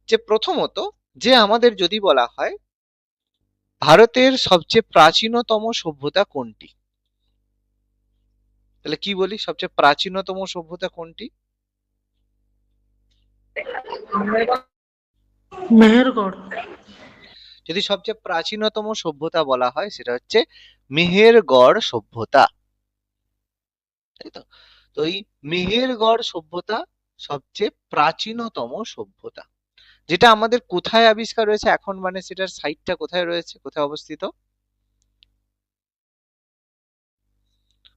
যে প্রথমত যে আমাদের যদি বলা হয় ভারতের সবচেয়ে প্রাচীনতম সভ্যতা কোনটি, তাহলে কি বলি সবচেয়ে প্রাচীনতম সভ্যতা কোনটি? মেহেরগড়। যদি সবচেয়ে প্রাচীনতম সভ্যতা বলা হয় সেটা হচ্ছে মেহেরগড় সভ্যতা, তাই তো। তো এই মেহেরগড় সভ্যতা সবচেয়ে প্রাচীনতম সভ্যতা, যেটা আমাদের কোথায় আবিষ্কার হয়েছে এখন, মানে সেটার সাইটটা কোথায় রয়েছে, কোথায় অবস্থিত,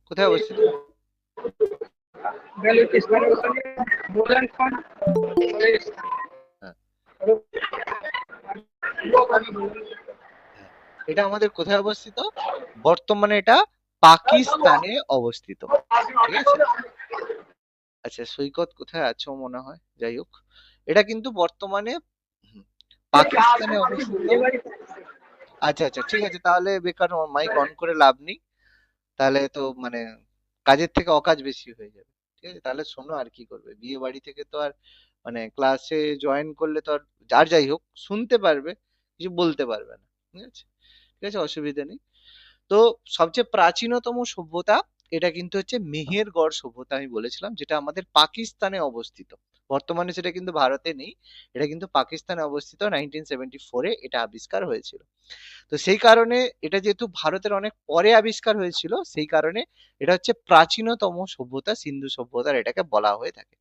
কোথায় অবস্থিত? হ্যাঁ, হ্যাঁ, এটা আমাদের কোথায় অবস্থিত? বর্তমানে এটা পাকিস্তানে অবস্থিত, ঠিক আছে। আচ্ছা সৈকত কোথায় আছো মনে হয়, যাই হোক এটা কিন্তু বর্তমানে পাকিস্তানে অবস্থিত। আচ্ছা আচ্ছা ঠিক আছে, তাহলে বেকার মাইক অন করে লাভ নেই, তাহলে তো মানে কাজের থেকে অকাজ বেশি হয়ে যাবে। ঠিক আছে, তাহলে শোনো আর কি করবে, বিয়ে বাড়ি থেকে তো আর মানে ক্লাসে জয়েন করলে তো আর, যার যাই হোক শুনতে পারবে, কিছু বলতে পারবে না। ঠিক আছে, ঠিক আছে, অসুবিধা নেই। তো সবচেয়ে প্রাচীনতম সভ্যতা এটা কিন্তু হচ্ছে মেহেরগড় সভ্যতা, আমি বলেছিলাম, যেটা আমাদের পাকিস্তানে অবস্থিত। বর্তমানে সেটা কিন্তু ভারতে নেই, এটা কিন্তু পাকিস্তানে অবস্থিত, 1974-এ এটা আবিষ্কার হয়েছিল। তো সেই কারণে এটা যেহেতু ভারতের অনেক পরে আবিষ্কার হয়েছিল, সেই কারণে এটা হচ্ছে প্রাচীনতম সভ্যতা, সিন্ধু সভ্যতার এটাকে বলা হয়ে থাকে।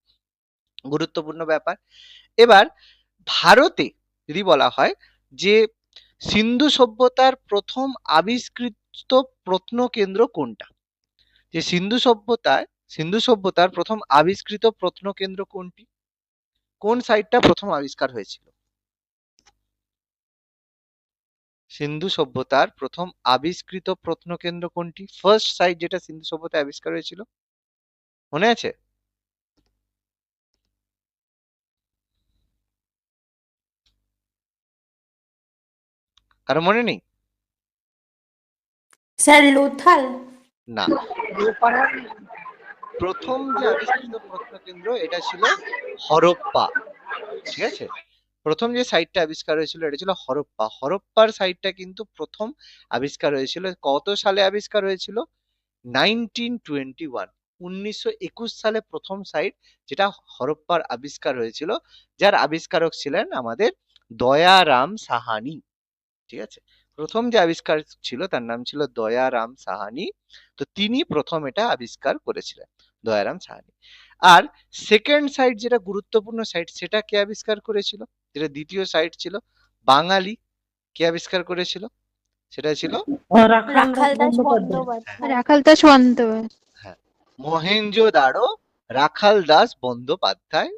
গুরুত্বপূর্ণ ব্যাপার। এবার ভারতে যদি বলা হয় যে সিন্ধু সভ্যতার প্রথম আবিষ্কৃত প্রত্নকেন্দ্র কোনটা, যে সিন্ধু সভ্যতার প্রথম আবিষ্কৃত প্রত্নকেন্দ্র কোনটি, কোন সাইটটা প্রথম আবিষ্কার হয়েছিল? সিন্ধু সভ্যতার প্রথম আবিষ্কৃত প্রত্নকেন্দ্র কোনটি, ফার্স্ট সাইট যেটা সিন্ধু সভ্যতায় আবিষ্কার হয়েছিল, মনে আছে? কারো মনে নেই? স্যার লোথাল। না, প্রথম যে আবিষ্কৃত প্রত্নকেন্দ্র এটা ছিল হরপ্পা। ঠিক আছে, প্রথম যে সাইটটা আবিষ্কার হয়েছিল এটা ছিল হরপ্পা। হরপ্পার সাইটটা কিন্তু প্রথম আবিষ্কার হয়েছিল কত সালে আবিষ্কার হয়েছিল? 1921, 1921 সালে প্রথম সাইট যেটা হরপ্পার আবিষ্কার হয়েছিল, যার আবিষ্কারক ছিলেন আমাদের দয়ারাম সাহানি। ঠিক আছে, প্রথম যে আবিষ্কার ছিল তার নাম ছিল দয়ারাম সাহানি। তো তিনি প্রথম এটা আবিষ্কার করেছিলেন, দয়ারাম সাহানি। আর সেকেন্ড সাইট যেটা গুরুত্বপূর্ণ সাইট, সেটা কে আবিষ্কার করেছিল, যেটা দ্বিতীয় সাইট ছিল বাঙালি, কে আবিষ্কার করেছিল? সেটা ছিল রাখাল দাস রাখালদাস বন্দ্যোপাধ্যায়। বন্দ্যোপাধ্যায়। রাখালদাস বন্দ্যোপাধ্যায়। হ্যাঁ, মহেঞ্জোদাড়ো রাখাল দাস বন্দ্যোপাধ্যায়,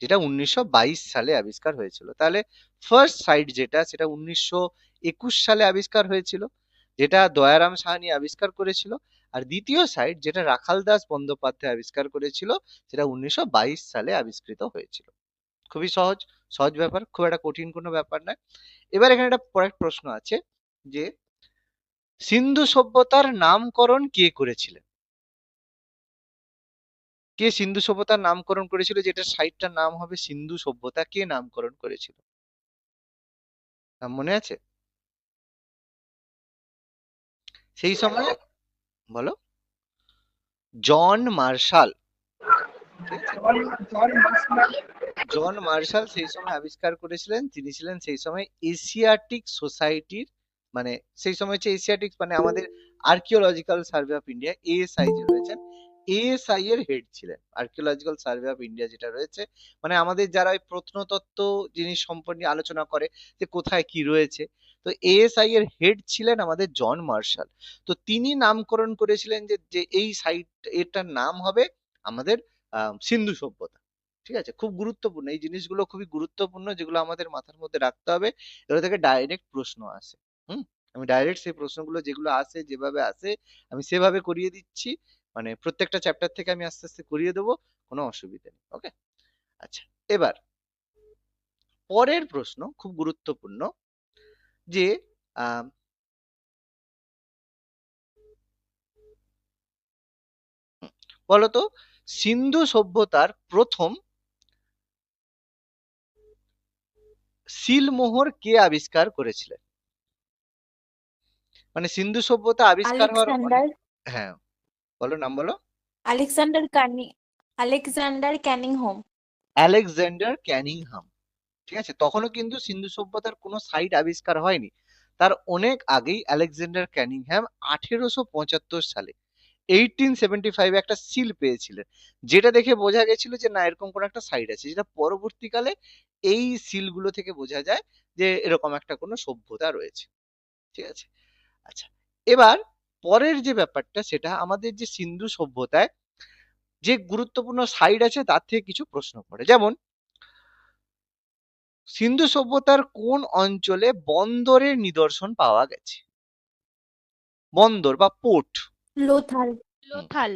যেটা 1922 সালে আবিষ্কার হয়েছিল। তাহলে ফার্স্ট সাইট যেটা সেটা 1921 সালে আবিষ্কার হয়েছিল, যেটা দয়ারাম সাহানি আবিষ্কার করেছিল। আর দ্বিতীয় সাইট যেটা রাখাল দাস বন্দ্যোপাধ্যায় আবিষ্কার করেছিল, সেটা 1922 সালে আবিষ্কৃত হয়েছিল। খুবই সহজ, সহজ ব্যাপার, খুব একটা কঠিন কোনো ব্যাপার নয়। এবার এখানে একটা পরের প্রশ্ন আছে যে সিন্ধু সভ্যতার নামকরণ কে করেছিলেন? কে সিন্ধু সভ্যতার নামকরণ করেছিল, যেটা সাইটটার নাম হবে সিন্ধু সভ্যতা, কে নামকরণ করেছিল, নাম মনে আছে? সেই সময় বলো। John Marshall. ঠিক আছে, জন মার্শাল সেই সময় আবিষ্কার করেছিলেন, তিনি ছিলেন সেই সময় এশিয়াটিক সোসাইটির, মানে সেই সময় হচ্ছে এশিয়াটিক মানে আমাদের archaeological survey of India, ASI যে রয়েছেন, এএসআই এর হেড ছিলেন। আর্কিওলজিক্যাল সার্ভে অফ ইন্ডিয়া যেটা রয়েছে, মানে আমাদের যারা ওই প্রত্নতত্ত্ব জিনিস সম্পর্কে আলোচনা করে যে কোথায় কি রয়েছে, তো এএসআই এর হেড ছিলেন আমাদের জন মার্শাল। তো তিনি নামকরণ করেছিলেন যে যে এই সাইট, এটার নাম হবে আমাদের সিন্ধু সভ্যতা। ঠিক আছে, খুব গুরুত্বপূর্ণ এই জিনিসগুলো, খুবই গুরুত্বপূর্ণ, যেগুলো আমাদের মাথার মধ্যে রাখতে হবে। এগুলো থেকে ডাইরেক্ট প্রশ্ন আসে। হুম, আমি ডাইরেক্ট সেই প্রশ্নগুলো যেগুলো আসে, যেভাবে আসে আমি সেভাবে করিয়ে দিচ্ছি, মানে প্রত্যেকটা চ্যাপ্টার থেকে আমি আস্তে আস্তে করিয়ে দেবো, কোনো অসুবিধা নেই। ওকে, আচ্ছা। এবার পরের প্রশ্ন খুব গুরুত্বপূর্ণ, যে আহ বলতো সিন্ধু সভ্যতার প্রথম সিলমোহর কে আবিষ্কার করেছিলেন? মানে সিন্ধু সভ্যতা আবিষ্কার হওয়ার আলেকজান্ডার হ্যাঁ, বলো নাম বলো। আলেকজান্ডার কানি আলেকজান্ডার ক্যানিংহোম। Alexander Cunningham. ঠিক আছে, তখনও কিন্তু সিন্ধু সভ্যতার কোনো সাইট আবিষ্কার হয়নি। তার অনেক আগেই আলেকজান্ডার ক্যানিংহ্যাম 1875 সালে 1875 একটা সিল পেয়েছিলেন, যেটা দেখে বোঝা গেছিল যে না এরকম কোন একটা সাইট আছে, যেটা পরবর্তীকালে এই সিলগুলো থেকে বোঝা যায় যে এরকম একটা কোনো সভ্যতা রয়েছে। ঠিক আছে, আচ্ছা, এবার পরের যে ব্যাপারটা সেটা আমাদের যে সিন্ধু সভ্যতায় যে গুরুত্বপূর্ণ সাইট আছে তার থেকে কিছু প্রশ্ন পড়ে। যেমন সিন্ধু সভ্যতার কোন অঞ্চলে বন্দরের নিদর্শন পাওয়া গেছে? বন্দর বা পোর্ট। লোথাল লোথাল।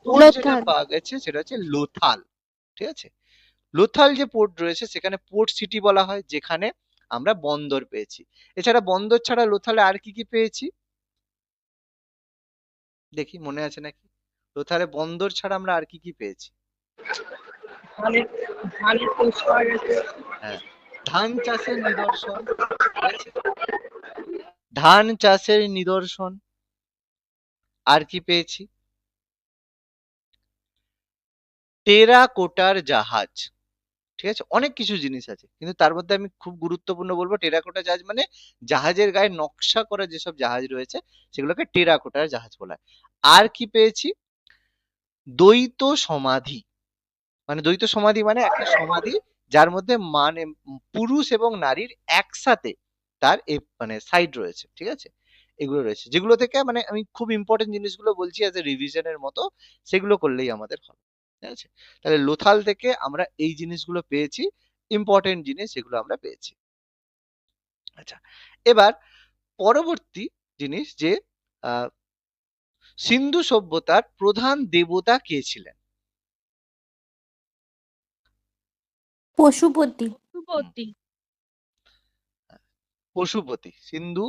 পোর্ট যেটা লোথাল। পাওয়া গেছে সেটা হচ্ছে লোথাল। ঠিক আছে, লোথাল যে পোর্ট রয়েছে সেখানে পোর্ট সিটি বলা হয়, যেখানে আমরা বন্দর পেয়েছি। এছাড়া বন্দর ছাড়া লোথালে আর কি কি পেয়েছি দেখি, মনে আছে নাকি? লোথালে বন্দর ছাড়া আমরা আর কি কি পেয়েছি? হ্যাঁ, ধান চাষের নিদর্শন। ঠিক আছে, ধান চাষের নিদর্শন। আর কি পেয়েছি? টেরাকোটার জাহাজ। ঠিক আছে, অনেক কিছু জিনিস আছে, কিন্তু তার মধ্যে আমি খুব গুরুত্বপূর্ণ বলবো টেরাকোটা জাহাজ। মানে জাহাজের গায়ে নকশা করা যেসব জাহাজ রয়েছে সেগুলোকে টেরাকোটার জাহাজ বলা হয়। আর কি পেয়েছি? দ্বৈত সমাধি। মানে দ্বৈত সমাধি মানে একটা সমাধি যার মধ্যে মানে পুরুষ এবং নারীর একসাথে তার মানে সাইড রয়েছে। ঠিক আছে, এগুলো রয়েছে, যেগুলো থেকে মানে আমি খুব ইম্পর্টেন্ট জিনিসগুলো বলছি অ্যাজ এ রিভিশনের মতো, সেগুলো করলেই আমাদের হবে। ঠিক আছে, তাহলে লোথাল থেকে আমরা এই জিনিসগুলো পেয়েছি, ইম্পর্টেন্ট জিনিস যেগুলো আমরা পেয়েছি। আচ্ছা, এবার পরবর্তী জিনিস যে আহ, সিন্ধু সভ্যতার প্রধান দেবতা কে ছিলেন? পশুপতি পশুপতি। পশুপতি। সিন্ধু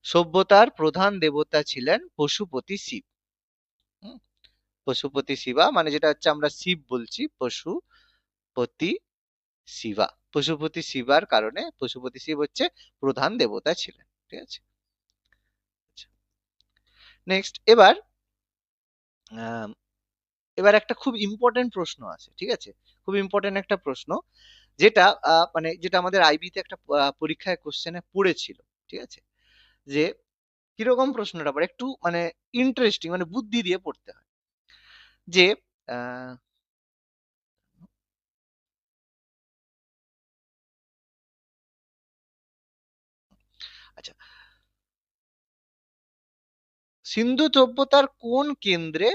সভ্যতার প্রধান দেবতা ছিলেন পশুপতি শিব। হুম, পশুপতি শিবা মানে যেটা হচ্ছে আমরা শিব বলছি, পশুপতি শিবা। পশুপতি শিবার কারণে পশুপতি শিব হচ্ছে প্রধান দেবতা ছিলেন। ঠিক আছে, নেক্সট এবার আম, এবার একটা খুব ইম্পর্টেন্ট প্রশ্ন আছে। ঠিক আছে, খুব ইম্পর্টেন্ট একটা প্রশ্ন, যেটা মানে যেটা আমাদের আইবিতে একটা পরীক্ষায় কোশ্চেনে পড়েছিল। ঠিক আছে, যে কিরকম প্রশ্নটা পড়ে একটু মানে ইন্টারেস্টিং, মানে বুদ্ধি দিয়ে পড়তে হয়। যে আহ, আচ্ছা, সিন্ধু সভ্যতার কোন কেন্দ্রে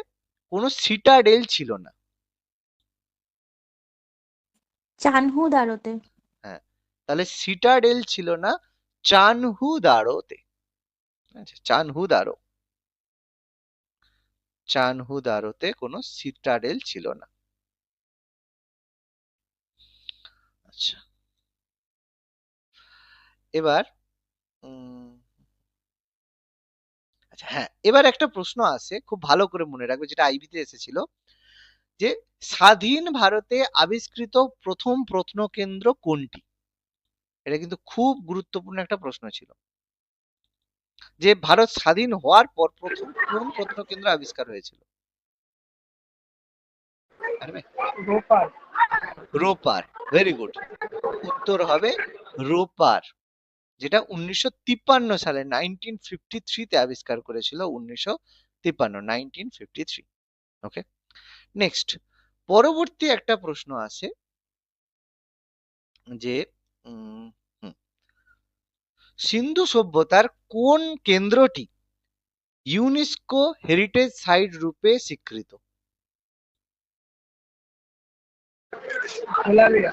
কোনো সিটাডেল ছিল না? চানহু দারোতে। হ্যাঁ, তাহলে সিটাডেল ছিল না চানহুদারোতে। আচ্ছা, চানহুদারোতে কোনো সিটাডেল ছিল না। আচ্ছা, এবার আচ্ছা হ্যাঁ, এবার একটা প্রশ্ন আছে, খুব ভালো করে মনে রাখবে, যেটা আইবিতে এসেছিল, যে স্বাধীন ভারতে আবিষ্কৃত প্রথম প্রত্নকেন্দ্র কোনটি? এটা কিন্তু খুব গুরুত্বপূর্ণ একটা প্রশ্ন ছিল, যে ভারত স্বাধীন হওয়ার পর প্রথম কোন প্রত্নকেন্দ্র আবিষ্কার হয়েছিল? পারবে? রোপার। ভেরি গুড, উত্তর হবে রোপার, যেটা 1953 সালে 1953 তে আবিষ্কার করেছিল। 1953। ওকে, নেক্সট পরবর্তী একটা প্রশ্ন আছে, যে উম, হুম, সিন্ধু সভ্যতার কোন কেন্দ্রটি ইউনেস্কো হেরিটেজ সাইট রূপে স্বীকৃত? ধোলাভিরা।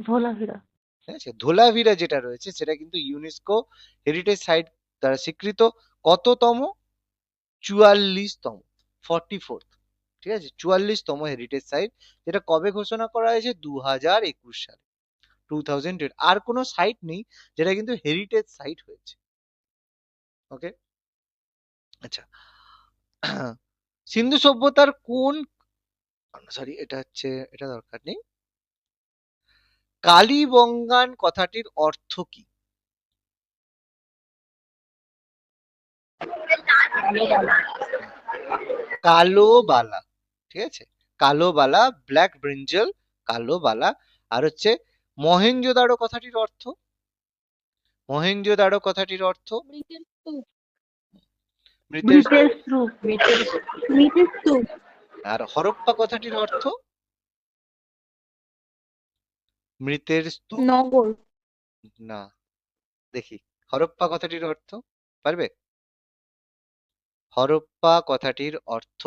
ধোলাভিরা। ঠিক আছে, ধোলাভিরা যেটা রয়েছে সেটা কিন্তু ইউনেস্কো হেরিটেজ সাইট দ্বারা স্বীকৃত। কততম? 44তম, 44th। ঠিক আছে, 44তম হেরিটেজ সাইট, যেটা কবে ঘোষণা করা হয়েছে? 2021 সালে, 2008। আর কোনো সাইট নেই যেটা কিন্তু হেরিটেজ সাইট হয়েছে। ওকে, আচ্ছা, সিন্ধু সভ্যতার কোন, সরি এটা হচ্ছে, এটা দরকার নেই। কালীবঙ্গান কথাটির অর্থ কি? কালো বালা, ঠিক আছে, কালো বালা, ব্ল্যাক ব্রিঞ্জল, কালো বালা। আর হচ্ছে মহেঞ্জোদারো কথাটির অর্থ, মহেঞ্জোদারো কথাটির অর্থ মৃতের মৃতের স্তূপ মৃতের স্তূপ আর হরপ্পা কথাটির অর্থ মৃতের স্তূপ নগর না। দেখি হরপ্পা কথাটির অর্থ পারবে? হরপ্পা কথাটির অর্থ,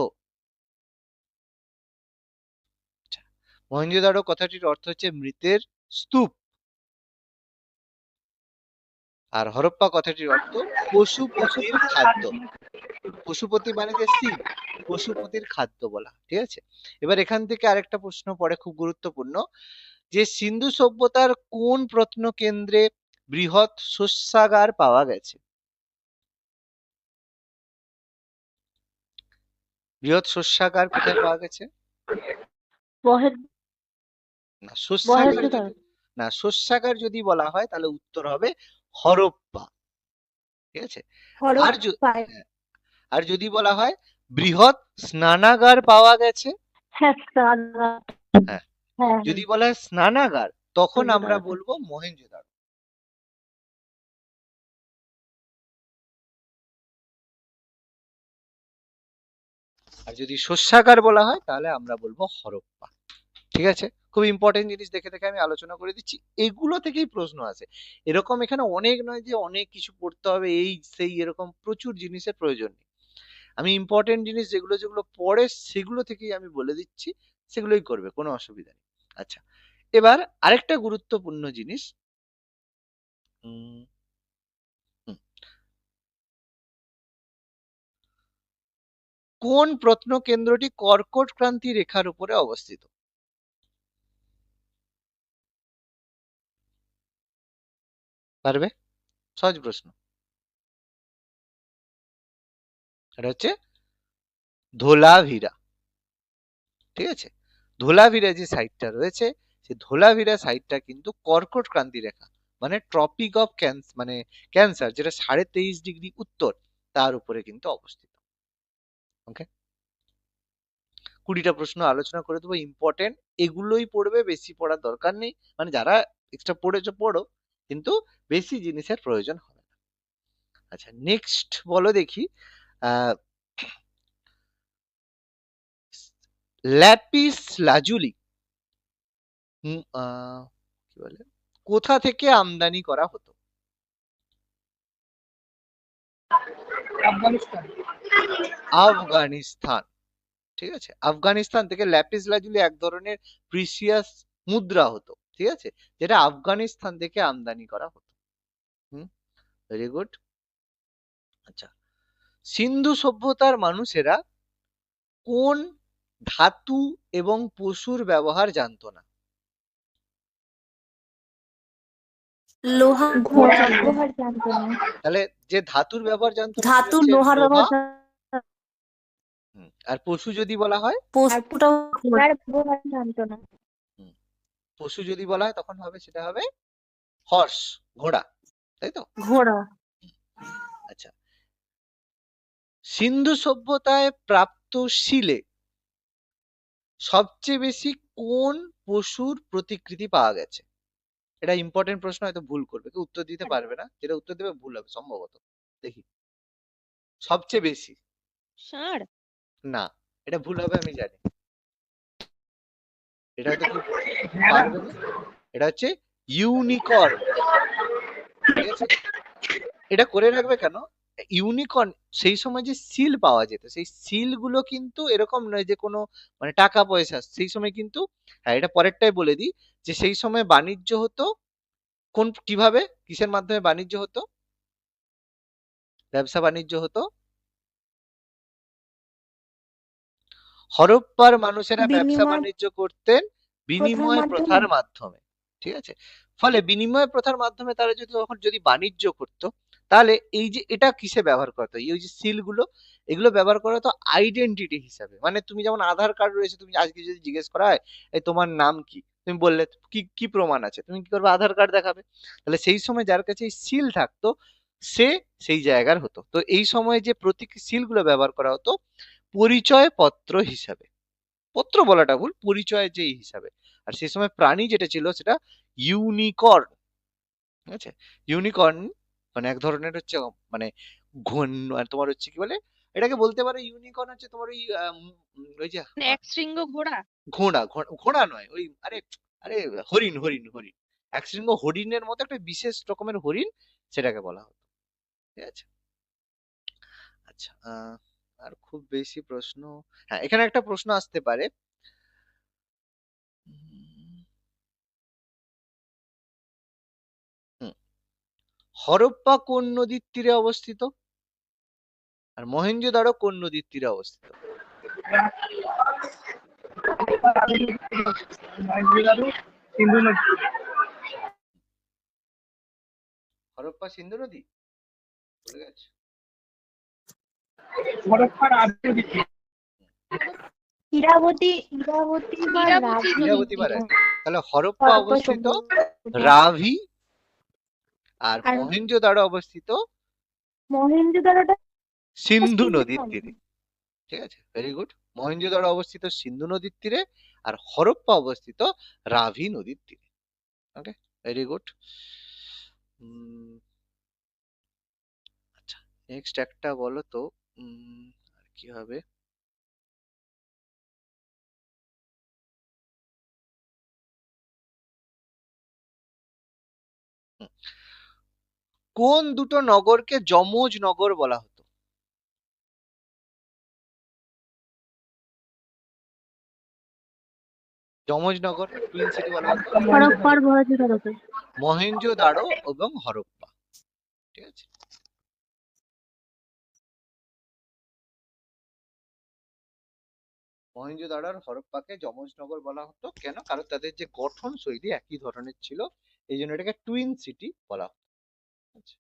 মহেঞ্জোদারো কথাটির অর্থ হচ্ছে মৃতের স্তূপ, আর হরপ্পা কথাটির অর্থ পশুপতির খাদ্য। পশুপতি মানে যে শিব, পশুপতির খাদ্য বলা, ঠিক আছে। এবার এখান থেকে আরেকটা প্রশ্ন পড়ে খুব গুরুত্বপূর্ণ, যে সিন্ধু সভ্যতার কোন প্রত্নকেন্দ্রে বৃহৎ শস্যাগার পাওয়া গেছে? বৃহৎ শস্যাগার কোথায় পাওয়া গেছে? বহের না, শস্যাগার বহের যদি না, শস্যাগার যদি বলা হয় তাহলে উত্তর হবে হরপ্পা, ঠিক আছে। আর হরপ্পায় হ্যাঁ, আর যদি বলা হয় বৃহৎ স্নানাগার পাওয়া গেছে, হ্যাঁ সাদা হ্যাঁ, হ্যাঁ যদি বলা হয় স্নানাগার তখন আমরা মহেঞ্জোদারো। বলবো মহেঞ্জোদারো। আর যদি শস্যাগার বলা হয় তাহলে আমরা বলবো হরপ্পা, ঠিক আছে। খুব ইম্পর্টেন্ট জিনিস দেখে দেখে আমি আলোচনা করে দিচ্ছি, এগুলো থেকেই প্রশ্ন আসে। এরকম এখানে অনেক নয় যে অনেক কিছু পড়তে হবে এই সেই, এরকম প্রচুর জিনিসের প্রয়োজন নেই। আমি ইম্পর্টেন্ট জিনিস যেগুলো যেগুলো পড়ে সেগুলো থেকেই আমি বলে দিচ্ছি, সেগুলোই করবে, কোনো অসুবিধা নেই। আচ্ছা, এবার আরেকটা গুরুত্বপূর্ণ জিনিস, উম, হুম, কোন প্রত্নকেন্দ্রটি কর্কট ক্রান্তি রেখার উপরে অবস্থিত? পারবে? সহজ প্রশ্ন। এটা হচ্ছে ধোলাভিরা, ঠিক আছে। ধোলাভিরা যে সাইটটা রয়েছে, সেই ধোলাভিরা সাইটটা কিন্তু কর্কট ক্রান্তি রেখা মানে ট্রপিক অফ মানে ক্যান্সার, যেটা 23.5 ডিগ্রি উত্তর, তার উপরে কিন্তু অবস্থিত। ওকে, 20টা প্রশ্ন আলোচনা করে দেবো ইম্পর্টেন্ট, এগুলোই পড়বে, বেশি পড়ার দরকার নেই। মানে যারা এক্সট্রা পড়েছো পড়ো, কিন্তু বেশি জিনিসের প্রয়োজন হবে না। আচ্ছা, নেক্সট বলো দেখি, আহ ল্যাপিস লাজুলি কি বলে কোথা থেকে আমদানি করা হতো? আফগানিস্তান, ঠিক আছে। আফগানিস্তান থেকে ল্যাপিস লাজুলি এক ধরনের প্রিসিয়াস মুদ্রা হতো, ঠিক আছে, যেটা আফগানিস্তান থেকে আমদানি করা হতো। হুম, ভেরি গুড। আচ্ছা, সিন্ধু সভ্যতার মানুষেরা কোন ধাতু এবং পশুর ব্যবহার জানতো না? লোহা ঘোড়া ব্যবহার জানতো না তাহলে যে ধাতুর ব্যবহার জানতো না সেটা ধাতু হচ্ছে লোহার লোহা। ব্যবহার আর পশু যদি বলা হয়, পশুটাও ঘোড়ার ব্যবহার জানতো না হুম, পশু যদি বলা হয় তখন হবে, সেটা হবে হর্স, ঘোড়া, তাই তো? ঘোড়া আচ্ছা, সিন্ধু সভ্যতায় প্রাপ্ত শিলে সবচেয়ে বেশি কোন পশুর প্রতিকৃতি পাওয়া গেছে? এটা ইম্পর্টেন্ট প্রশ্ন, হয়তো ভুল করবে, কেউ উত্তর দিতে পারবে না, যেটা উত্তর দেবে ভুল হবে সম্ভবত। দেখি, সবচেয়ে বেশি, ষাঁড় না, এটা ভুল হবে আমি জানি, এটা হয়তো কেউ পারবে না। এটা হচ্ছে ইউনিকর্ন, ঠিক আছে। এটা করে রাখবে কেন, ইউনিকর্ন সেই সময় যে সিল পাওয়া যেত, সেই সিল গুলো কিন্তু এরকম নয় যে কোনো মানে টাকা পয়সা, সেই সময় কিন্তু, হ্যাঁ এটা পরেরটাই বলে দিই, যে সেই সময় বাণিজ্য হতো কোন কিভাবে, কিসের মাধ্যমে বাণিজ্য হতো, ব্যবসা বাণিজ্য হতো হরপ্পার মানুষেরা ব্যবসা বিনিময় বাণিজ্য করতেন প্রথার বিনিময় প্রথার মাধ্যমে মাধ্যমে, ঠিক আছে। ফলে বিনিময় প্রথার মাধ্যমে তারা যদি তখন যদি বাণিজ্য করতো, তাহলে এই যে এটা কিসে ব্যবহার করতো, এই যে সিল গুলো, এগুলো ব্যবহার করা হতো আইডেন্টিটি হিসাবে। মানে তুমি যেমন আধার কার্ড রয়েছে, তুমি আজকে যদি জিজ্ঞেস করা হয় এই তোমার নাম কি, তুমি বললে কি কি প্রমাণ আছে, তুমি কি করবে, আধার কার্ড দেখাবে। তাহলে সেই সময় যার কাছে এই সিল থাকতো সে সেই জায়গার হতো। তো এই সময় যে প্রতীক সিলগুলো ব্যবহার করা হতো পরিচয় পত্র হিসাবে, পত্র বলাটা ভুল, পরিচয় যে হিসাবে। আর সেই সময় প্রাণী যেটা ছিল সেটা ইউনিকর্ন, ঠিক আছে। ইউনিকর্ন মানে এক ধরনের হচ্ছে মানে ঘন, আর তোমার হচ্ছে কি বলে এটাকে বলতে পারো, ইউনিকর্ন হচ্ছে তোমার ওই ওই যে এক শৃঙ্গ ঘোড়া। ঘোড়া, ঘোড়া নয় ওই, আরে আরে হরিণ, হরিণ একশৃঙ্গ হরিণের মতো একটা বিশেষ রকমের হরিণ, সেটাকে বলা হতো, ঠিক আছে। আচ্ছা, আর খুব বেশি প্রশ্ন, হ্যাঁ এখানে একটা প্রশ্ন আসতে পারে, উম, হুম, হরপ্পা কোন নদীর তীরে অবস্থিত, আর মহেঞ্জোদারো কোন নদীর তীরে অবস্থিত? সিন্ধু নদী। হরপ্পা সিন্ধু নদী, ভুলে গেছো? হরপ্পার আদি নদী। ইরাবতী ইরাবতী বা ইরাবতী রাভি। ইরাবতী বা রাভি। তাহলে হরপ্পা হরপ্পা অবস্থিত সভ্যতা। রাভি, আর আর মহেঞ্জোদারো অবস্থিত মহেঞ্জোদারোটা সিন্ধু সিন্ধু নদীর নদী। তীরে, ঠিক আছে, ভেরি গুড। মহেঞ্জোদারো অবস্থিত সিন্ধু নদীর তীরে, আর হরপ্পা অবস্থিত রাভি নদীর তীরে। ওকে, ভেরি গুড। আচ্ছা, নেক্সট একটা বলো তো, আর কি হবে, হুম, কোন দুটো নগরকে যমজ নগর বলা হতো? যমজ নগর, টুইন সিটি বলা হতো, হরপ্পার মহেঞ্জোদারোকে। মহেঞ্জোদারো এবং হরপ্পা, ঠিক আছে। মহেঞ্জোদারো আর হরপ্পাকে যমজ নগর বলা হতো কেন, কারণ তাদের যে গঠন শৈলী একই ধরনের ছিল, এই জন্য এটাকে টুইন সিটি বলা হতো। আচ্ছা,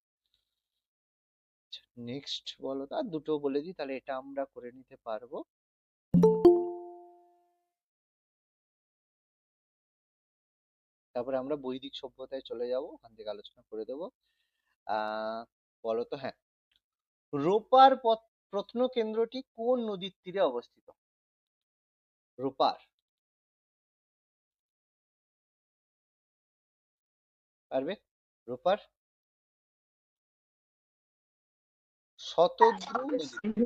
নেক্সট বলো তো, আর দুটো বলে দিই তাহলে এটা আমরা করে নিতে পারবো। তারপরে আমরা বৈদিক সভ্যতায় চলে যাব, ওখান থেকে আলোচনা করে দেবো। আহ বলো তো, হ্যাঁ, রোপার প্রত্নকেন্দ্রটি কোন নদীর তীরে অবস্থিত? রোপার, পারবে? রোপার শতদ্রু নদীর তীরে,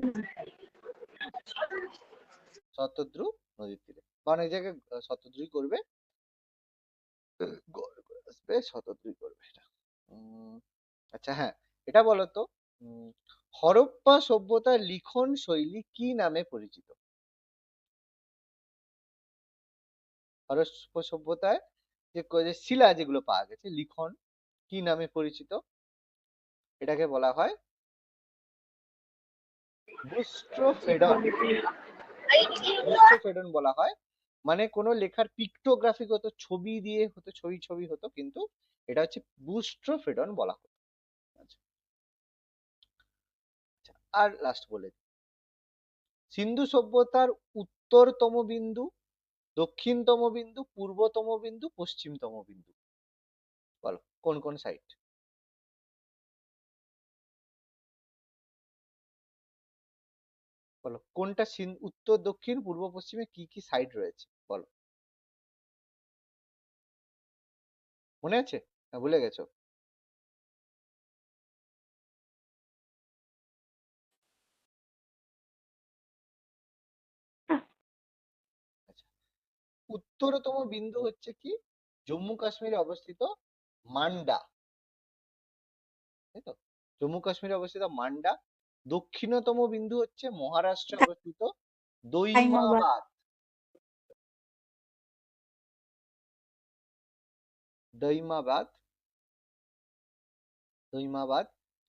শতদ্রু নদীর তীরে, কারণ এই জায়গায় শতদ্রুই করবে, গড় করে আসবে, শতদ্রুই করবে এটা। আচ্ছা, হ্যাঁ, এটা বলো তো, উম, হরপ্পা সভ্যতার লিখন শৈলী কি নামে পরিচিত? হরপ্পা সভ্যতায় যে যে শিলা যেগুলো পাওয়া গেছে, লিখন কি নামে পরিচিত? এটাকে বলা হয় বুস্ট্রোফেডন, বুস্ট্রোফেডন বলা হয়। মানে কোনো লেখার পিক্টোগ্রাফি হতো, ছবি দিয়ে হতো, ছবি ছবি হতো, কিন্তু এটা হচ্ছে বুস্ট্রোফেডন বলা হতো। আচ্ছা, আচ্ছা, আর লাস্ট বলে দিই, সিন্ধু সভ্যতার উত্তরতম বিন্দু, দক্ষিণতম বিন্দু, পূর্বতম বিন্দু, পশ্চিমতম বিন্দু, বলো কোন কোন সাইড? বলো কোনটা, উত্তর দক্ষিণ পূর্ব পশ্চিমে কি কি সাইড রয়েছে, বলো, মনে আছে না ভুলে গেছো? আচ্ছা, উত্তরতম বিন্দু হচ্ছে কি, জম্মু কাশ্মীরে অবস্থিত মান্ডা, তাই তো, জম্মু কাশ্মীরে অবস্থিত মান্ডা। দক্ষিণতম বিন্দু হচ্ছে মহারাষ্ট্রে অবস্থিত হাইমাবাদ। দৈমাবাদ, দৈমাবাদ, দৈমাবাদ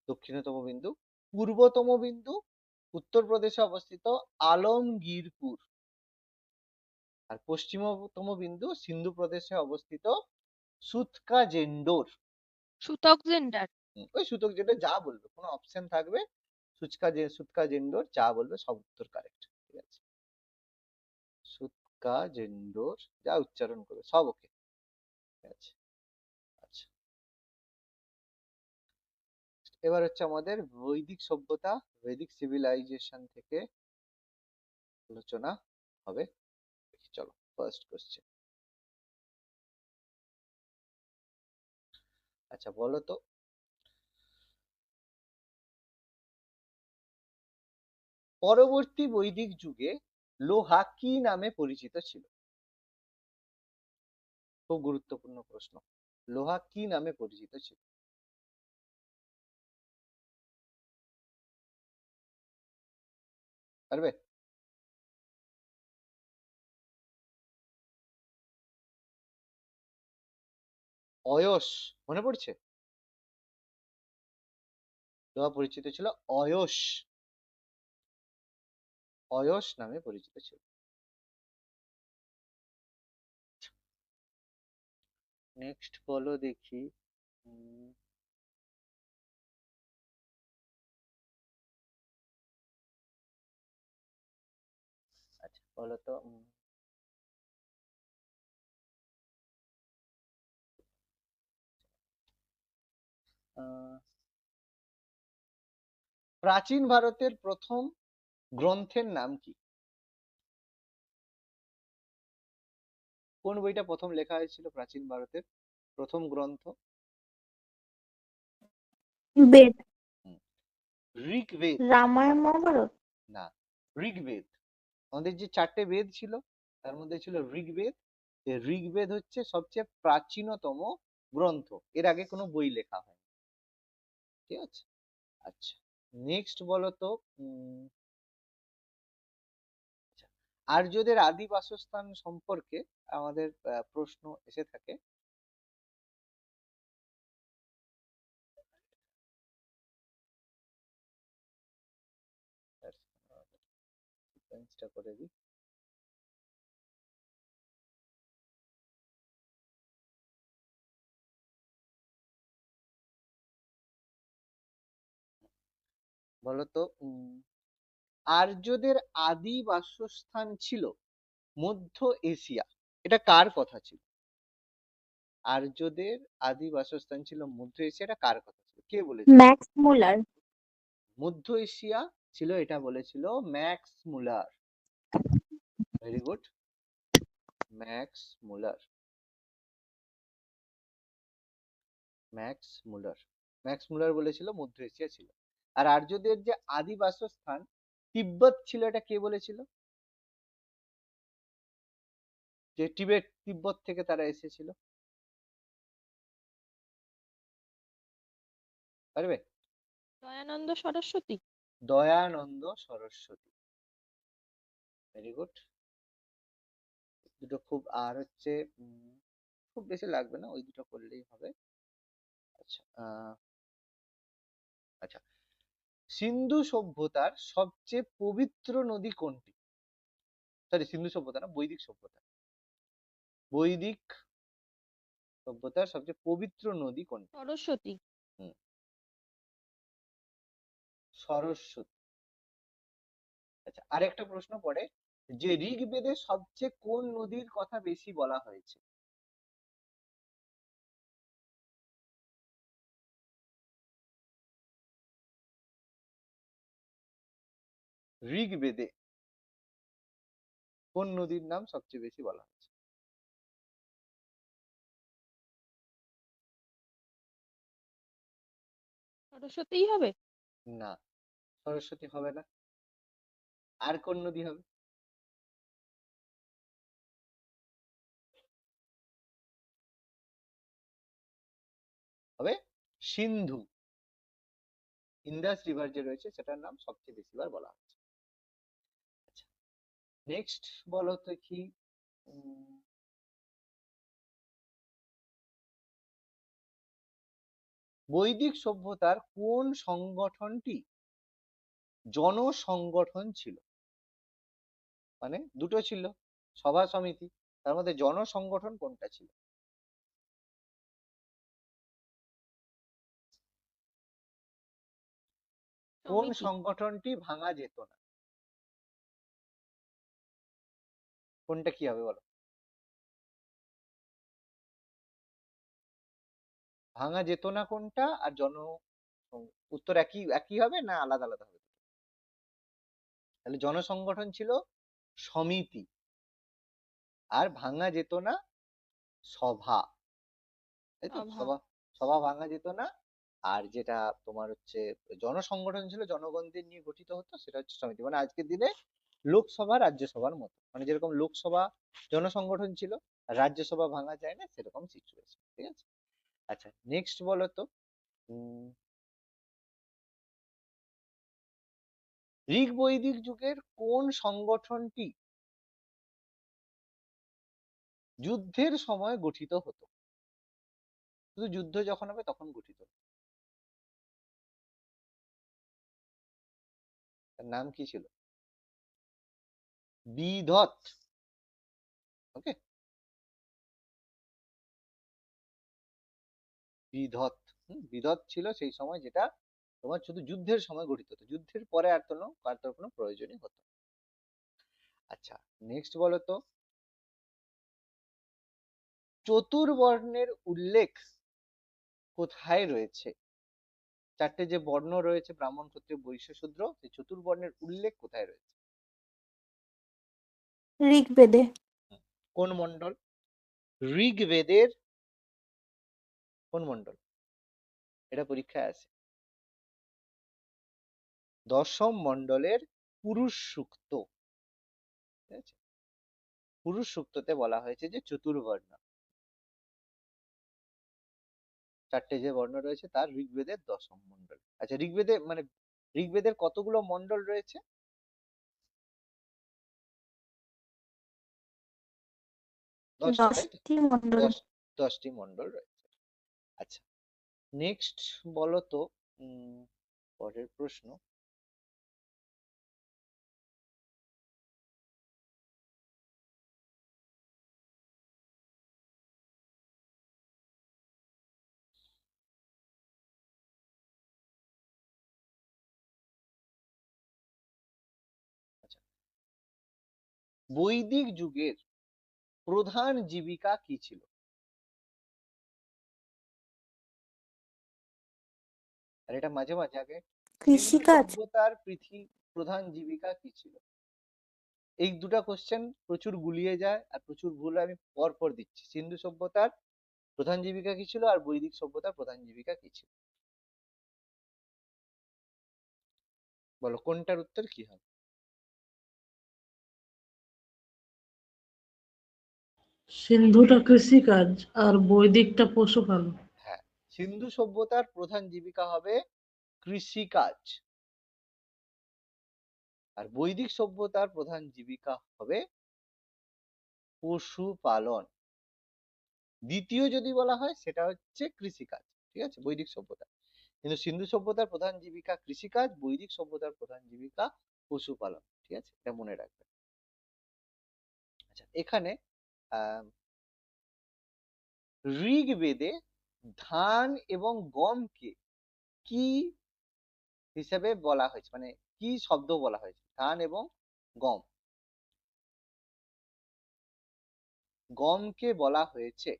দক্ষিণতম বিন্দু। পূর্বতম বিন্দু উত্তরপ্রদেশে অবস্থিত আলমগীরপুর, আর পশ্চিমতম বিন্দু সিন্ধু প্রদেশে অবস্থিত সুতকা জেন্ডোর। সুতক জেন্ডার। ওই সুতক জেন্ডোর, যা বলবে কোনো অপশন থাকবে, সুতকা জেন্ডোর যা বলবে সব উত্তর কারেক্ট, ঠিক আছে। সুতকা জেন্ডোর যা উচ্চারণ করবে সব ওকে। ঠিক আছে, আচ্ছা এবার হচ্ছে আমাদের বৈদিক সভ্যতা, বৈদিক সিভিলাইজেশন থেকে আলোচনা হবে। চলো ফার্স্ট কোশ্চেন। আচ্ছা বলো তো পরবর্তী বৈদিক যুগে লোহা কি নামে পরিচিত ছিল? খুব গুরুত্বপূর্ণ প্রশ্ন। লোহা কি নামে পরিচিত ছিল? পারবে? অয়স, মনে পড়ছে? লোহা পরিচিত ছিল অয়স, অয়স নামে পরিচিত ছিল। নেক্সট বলো দেখি। আচ্ছা বলো তো আহ, প্রাচীন ভারতের প্রথম গ্রন্থের নাম কি? কোন বইটা প্রথম লেখা হয়েছিল প্রাচীন ভারতের প্রথম গ্রন্থ? বেদ। হুম, ঋগ্বেদ। রামায়ণ মহাভারত। না, ঋগ্বেদ। আমাদের যে 4টে বেদ ছিল তার মধ্যে ছিল ঋগ্বেদ। এই ঋগ্বেদ হচ্ছে সবচেয়ে প্রাচীনতম গ্রন্থ, এর আগে কোনো বই লেখা হয়। ঠিক আছে, আচ্ছা নেক্সট বলো তো আচ্ছা, আর্যদের আদি বাসস্থান সম্পর্কে আমাদের প্রশ্ন এসে থাকে। সিকোয়েন্সটা করে দিই। বলতো আর্যদের আদি বাসস্থান ছিল মধ্য এশিয়া, এটা কার কথা ছিল? আর্যদের আদি বাসস্থান ছিল মধ্য এশিয়া, এটা কার কথা ছিল, কে বলেছিল? ম্যাক্স মুলার। মধ্য এশিয়া ছিল এটা বলেছিল ম্যাক্স মুলার। ভেরি গুড, ম্যাক্স মুলার। ম্যাক্স মুলার, ম্যাক্স মুলার বলেছিল মধ্য এশিয়া ছিল। আর আর্যদের যে আদি বাসস্থান তিব্বত ছিল, এটা কে বলেছিল? যে টিবেট তিব্বত থেকে তারা এসেছিল, পারবে? দয়ানন্দ সরস্বতী। Dayananda Saraswati, very good. দুটো খুব, আর হচ্ছে খুব বেশি লাগবে না, ওই দুটো করলেই হবে। আচ্ছা আচ্ছা, সিন্ধু সভ্যতার সবচেয়ে পবিত্র নদী কোনটি? সরি, সিন্ধু সভ্যতা না, বৈদিক সভ্যতা। বৈদিক সভ্যতার সবচেয়ে পবিত্র নদী কোনটি? সরস্বতী। হুম, সরস্বতী। আচ্ছা আরেকটা প্রশ্ন পড়ে, যে ঋগ্বেদে সবচেয়ে কোন নদীর কথা বেশি বলা হয়েছে? ঋগ্বেদে কোন নদীর নাম সবচেয়ে বেশি বলা হয়েছে? সরস্বতীই হবে। না, সরস্বতী হবে না। আর কোন নদী হবে? হবে সিন্ধু। ইন্দাস রিভার যে রয়েছে সেটার নাম সবচেয়ে বেশিবার বলা হচ্ছে। আচ্ছা নেক্সট বলো তো কি, বৈদিক সভ্যতার কোন সংগঠনটি জনসংগঠন ছিল? মানে দুটো ছিল, সভা সমিতি, তার মধ্যে জনসংগঠন কোনটা ছিল? কোন সমিতি। সংগঠনটি ভাঙা যেত না? কোনটা কি হবে বলো? ভাঙা যেত না কোনটা আর উত্তর একই একই হবে না আলাদা আলাদা হবে? তাহলে জনসংগঠন ছিল সমিতি, আর ভাঙা যেত না সভা, তাই তো? সভা। সভা সভা ভাঙা যেত না। আর যেটা তোমার হচ্ছে জনসংগঠন ছিল, জনগণদের নিয়ে গঠিত হতো, সেটা হচ্ছে সমিতি। মানে আজকের দিনে লোকসভা রাজ্যসভার মতো, মানে যেরকম লোকসভা জনসংগঠন ছিল আর রাজ্যসভা ভাঙা যায় না, সেরকম সিচুয়েশন। ঠিক আছে? আচ্ছা, নেক্সট বলো তো, উম, ঋগ বৈদিক যুগের কোন সংগঠনটি যুদ্ধের সময় গঠিত হতো? শুধু যুদ্ধ যখন হবে তখন গঠিত হতো। তার নাম কি ছিল? বিধত। ওকে, বিধত। বিধত ছিল সেই সময়, যেটা তোমার শুধু যুদ্ধের সময় গঠিত হতো, যুদ্ধের পরে আর কোনো প্রয়োজনই হতো না। আচ্ছা, নেক্সট বলো তো, চতুর্বর্ণের উল্লেখ কোথায় রয়েছে? চারটে যে বর্ণ রয়েছে, ব্রাহ্মণ, ক্ষত্রিয়, বৈশ্য, শূদ্র, সেই চতুর্বর্ণের উল্লেখ কোথায় রয়েছে? ঋগ্বেদে। কোন মণ্ডল? ঋগ্বেদের কোন মণ্ডল? এটা পরীক্ষায় আসে। দশম মণ্ডলের পুরুষ সূক্ত। ঠিক আছে? পুরুষ সূক্ততে বলা হয়েছে যে চতুর্বর্ণ, চারটে যে বর্ণ রয়েছে তার ঋগ্বেদের দশম মণ্ডল। আচ্ছা, ঋগ্বেদের কতগুলো মণ্ডল রয়েছে? 10টা, তাই তো? 10টি মণ্ডল। 10টি মণ্ডল রয়েছে। আচ্ছা, নেক্সট বলো তো, পরের প্রশ্ন, আচ্ছা, বৈদিক যুগের প্রধান জীবিকা কি ছিল? আর এটা মাঝে মাঝে আগে, সিন্ধু কৃষিকাজ। সভ্যতার প্রধান জীবিকা কি ছিল? এই দুটা কোশ্চেন প্রচুর গুলিয়ে যায় আর প্রচুর ভুল আমি পর পর দিচ্ছি। সিন্ধু সভ্যতার প্রধান জীবিকা কি ছিল আর বৈদিক সভ্যতার প্রধান জীবিকা কি ছিল? বলো কোনটার উত্তর কি হবে? সিন্ধুটা কৃষিকাজ আর বৈদিকটা পশুপালন। হ্যাঁ, সিন্ধু সভ্যতার প্রধান জীবিকা হবে কৃষিকাজ, আর বৈদিক সভ্যতার প্রধান জীবিকা হবে পশুপালন। দ্বিতীয় যদি বলা হয় সেটা হচ্ছে কৃষিকাজ। ঠিক আছে? বৈদিক সভ্যতা, কিন্তু সিন্ধু সভ্যতার প্রধান জীবিকা কৃষিকাজ, বৈদিক সভ্যতার প্রধান জীবিকা পশুপালন। ঠিক আছে? এটা মনে রাখবে। আচ্ছা, এখানে আহ ঋগ্বেদে ধান এবং গমকে কি হিসেবে বলা হয়েছে, মানে কি শব্দ বলা হয়েছে? ধান এবং গম, গমকে বলা হয়েছে,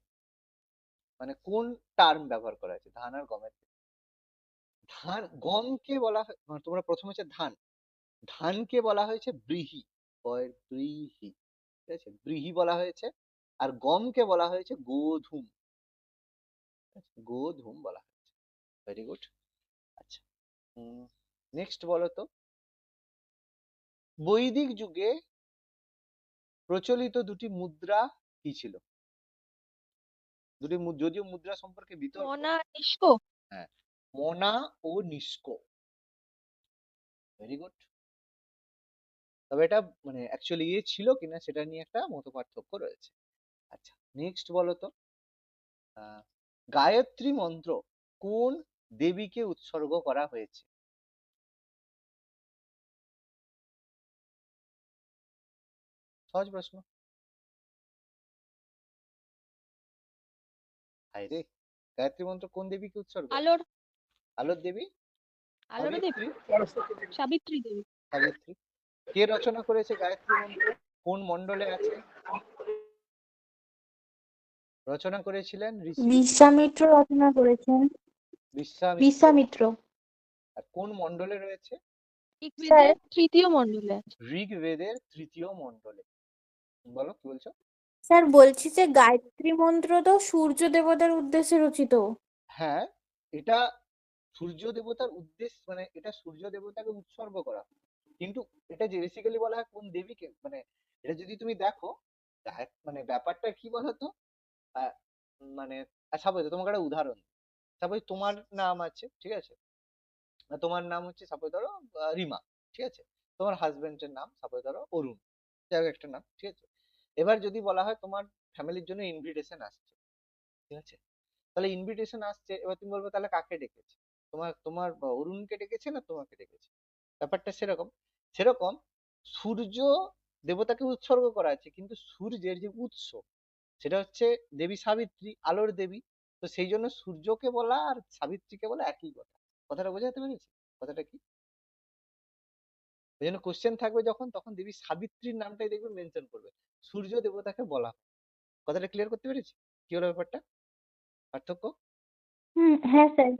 মানে কোন টার্ম ব্যবহার করা হয়েছে ধান আর গমের ক্ষেত্রে? গমকে বলা হয়, মানে তোমরা প্রথম হচ্ছে ধানকে বলা হয়েছে ব্রীহি, ব্রীহি। ঠিক আছে? ব্রীহি বলা হয়েছে। আর গমকে বলা হয়েছে গোধূম। ঠিক আছে? গোধূম বলা হয়েছে। Very good. আচ্ছা, নেক্সট বলো তো, বৈদিক যুগে প্রচলিত দুটি মুদ্রা কি ছিল? যদিও মুদ্রা সম্পর্কে বিতর্ক। মনা নিষ্কো। হ্যাঁ, মনা ও নিস্কো। Very good. তবে এটা মানে অ্যাকচুয়ালি ছিল কিনা সেটা নিয়ে একটা মতপার্থক্য রয়েছে। আচ্ছা, নেক্সট বলো তো, গায়ত্রী মন্ত্র কোন দেবীকে উৎসর্গ করা হয়েছে? সহজ প্রশ্ন। হায় রে, গায়ত্রী মন্ত্র কোন দেবীকে উৎসর্গ? আলোর আলোর দেবী, আলোর দেবী, সাবিত্রী। সাবিত্রী দেবী। সাবিত্রী। কে রচনা করেছে গায়ত্রী মন্ত্র? কোন মণ্ডলে আছে? রচনা করেছিলেন ঋষি বিশ্বামিত্র রচনা করেছেন। বিশ্বামিত্র। বিশ্বামিত্র। আর কোন মণ্ডলে রয়েছে? ঋগ্বেদের তৃতীয় মণ্ডলে আছে। ঋগ্বেদের তৃতীয় মণ্ডলে। বলো কি বলছো? স্যার বলছি যে গায়ত্রী মন্ত্র তো সূর্য দেবতার উদ্দেশ্যে রচিত। হ্যাঁ, এটা সূর্য দেবতার উদ্দেশ্য, মানে এটা সূর্য দেবতাকে উৎসর্গ করা, কিন্তু এটা যে বেসিক্যালি বলা হয় কোন দেবীকে, মানে এটা যদি তুমি দেখো মানে ব্যাপারটা কি বলতো, আহ, মানে সাপোজ তোমাকে একটা উদাহরণ, সাপোজ তোমার নাম আছে, ঠিক আছে, তোমার নাম হচ্ছে সাপোজ ধরো রিমা, ঠিক আছে, তোমার হাজবেন্ডের নাম সাপোজ ধরো অরুণ, যাই হোক একটা নাম, ঠিক আছে। এবার যদি বলা হয় তোমার ফ্যামিলির জন্য ইনভিটেশন আসছে, ঠিক আছে, তাহলে ইনভিটেশন আসছে, এবার তুমি বলবে তাহলে কাকে ডেকেছে, তোমার তোমার অরুণকে ডেকেছে না তোমাকে ডেকেছে, ব্যাপারটা সেরকম। সেরকম সূর্য দেবতাকে উৎসর্গ করা আছে, কিন্তু সূর্যের যে উৎস সেটা হচ্ছে দেবী সাবিত্রী, আলোর দেবী। তো সেই জন্য সূর্যকে বলা আর সাবিত্রীকে বলা একই কথা। কথাটা বোঝাতে পেরেছি? কথাটা কি? ওই জন্য কোশ্চেন থাকবে যখন, তখন দেবী সাবিত্রীর নামটাই দেখবে মেনশন করবে, সূর্য দেবতাকে বলা হয়। কথাটা ক্লিয়ার করতে পেরেছি কি হলো ব্যাপারটা, পার্থক্য? হ্যাঁ স্যার।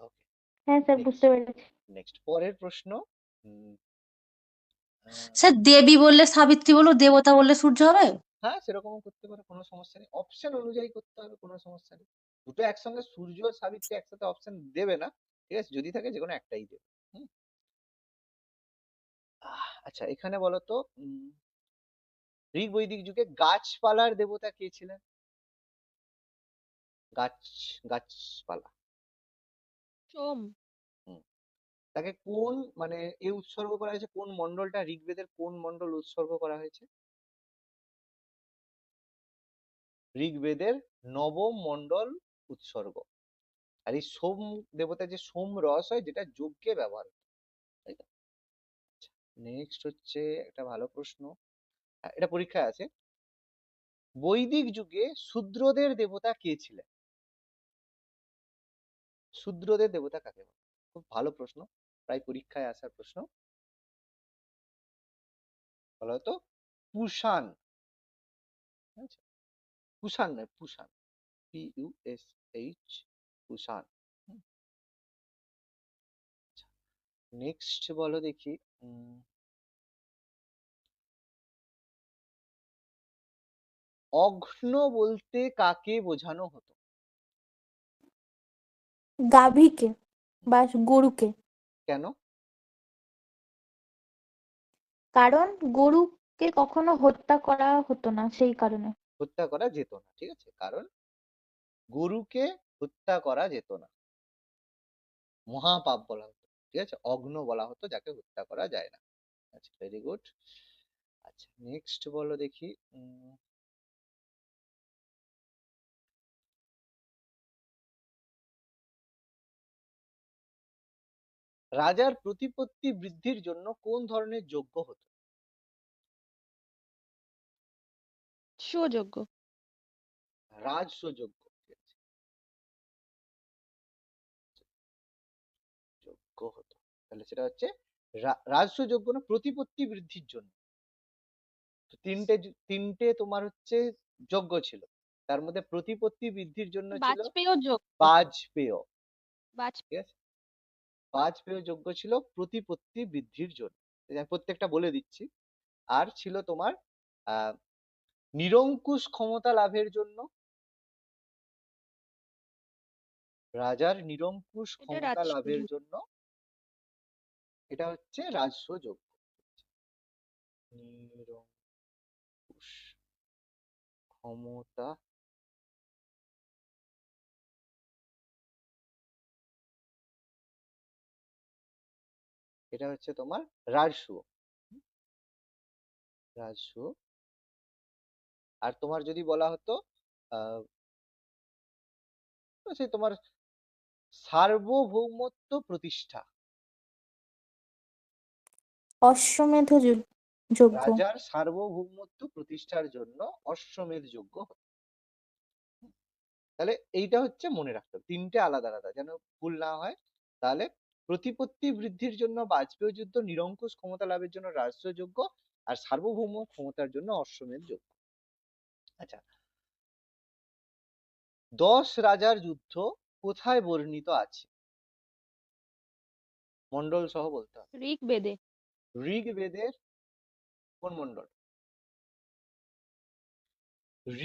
ওকে, হ্যাঁ স্যার, নেক্সট বুঝতে পেরেছি। নেক্সট পরের প্রশ্ন। উম, আহ, স্যার দেবী বললে সাবিত্রী বলবো, দেবতা বললে সূর্য হবে? হ্যাঁ সেরকমও করতে পারে, কোনো সমস্যা নেই, অপশন অনুযায়ী করতে হবে, কোনো সমস্যা নেই। দুটো একসঙ্গে সূর্য আর সাবিত্রী একসাথে অপশন দেবে না, ঠিক আছে, যদি থাকে যে কোনো একটাই দেবে। হুম? আচ্ছা এখানে বলো তো, ঋগ বৈদিক যুগে গাছপালার দেবতা কে ছিলেন? গাছ, গাছপালা। সোম। হুম। তাকে কোন, মানে এ উৎসর্গ করা হয়েছে, কোন মন্ডলটা, ঋগ্বেদের কোন মন্ডল উৎসর্গ করা হয়েছে? ঋগ্বেদের নবম মন্ডল উৎসর্গ। আর এই সোম দেবতা যে সোম রস হয়, যেটা যজ্ঞে ব্যবহার হয়, তাই তো? নেক্সট হচ্ছে একটা ভালো প্রশ্ন, এটা পরীক্ষায় আছে, বৈদিক যুগে শূদ্রদের দেবতা কে ছিলেন? শূদ্রদের দেবতা কাকে বলে? খুব ভালো প্রশ্ন, প্রায় পরীক্ষায় আসার প্রশ্ন। বলা হতো পুষান, আচ্ছা, পুষান নয়, পুষান, PUSH, পুষান। নেক্সট বলো দেখি, অঘ্ন বলতে কাকে বোঝানো হতো? গাভীকে বা গরুকে। কেন? কারণ গরুকে কখনো হত্যা করা হতো না, সেই কারণে। হত্যা করা যেত না, ঠিক আছে, কারণ গরুকে হত্যা করা যেত না, মহাপাপ বলা হতো, ঠিক আছে, অগ্ন বলা হতো যাকে হত্যা করা যায় না। আচ্ছা ভেরি গুড। আচ্ছা নেক্সট বলো দেখি, রাজার প্রতিপত্তি বৃদ্ধির জন্য কোন ধরনের যজ্ঞ হতো? সুযোগ্য। রাজস্ব যজ্ঞ, ঠিক আছে, যজ্ঞ হতো, তাহলে সেটা হচ্ছে রাজস্ব যজ্ঞ না, প্রতিপত্তি বৃদ্ধির জন্য। তো তিনটে তোমার হচ্ছে যজ্ঞ ছিল, তার মধ্যে প্রতিপত্তি বৃদ্ধির জন্য ছিল বাজপেয় যজ্ঞ। বাজপেয়, বাজ ঠিক আছে, বাজপেয় যজ্ঞ ছিল প্রতিপত্তি বৃদ্ধির জন্য, আমি প্রত্যেকটা বলে দিচ্ছি। আর ছিল তোমার আহ নিরঙ্কুশ ক্ষমতা লাভের জন্য, রাজার নিরঙ্কুশ এটা ক্ষমতা রাজসূয় লাভের যজ্ঞ। জন্য, এটা হচ্ছে রাজস্ব যজ্ঞ, নিরঙ্কুশ ক্ষমতা, এটা হচ্ছে তোমার রাজস্ব, রাজস্ব। আর তোমার যদি বলা হতো আহ সে তোমার সার্বভৌমত্ব প্রতিষ্ঠা, অশ্বমেধ যজ্ঞ। রাজার সার্বভৌমত্ব প্রতিষ্ঠার জন্য অশ্বমেধ যজ্ঞ হতো। তাহলে এইটা হচ্ছে মনে রাখতে হবে, তিনটে আলাদা আলাদা যেন ভুল না হয়। তাহলে প্রতিপত্তি বৃদ্ধির জন্য বাজপেয় যুদ্ধ, নিরঙ্কুশ ক্ষমতা লাভের জন্য রাজস্ব যজ্ঞ, আর সার্বভৌম ক্ষমতার জন্য অশ্বমেধ যজ্ঞ। আচ্ছা 10 রাজার যুদ্ধ কোথায় বর্ণিত আছে? মন্ডল সহ বলতে হবে। ঋগ্বেদে। ঋগ্বেদের কোন মন্ডল?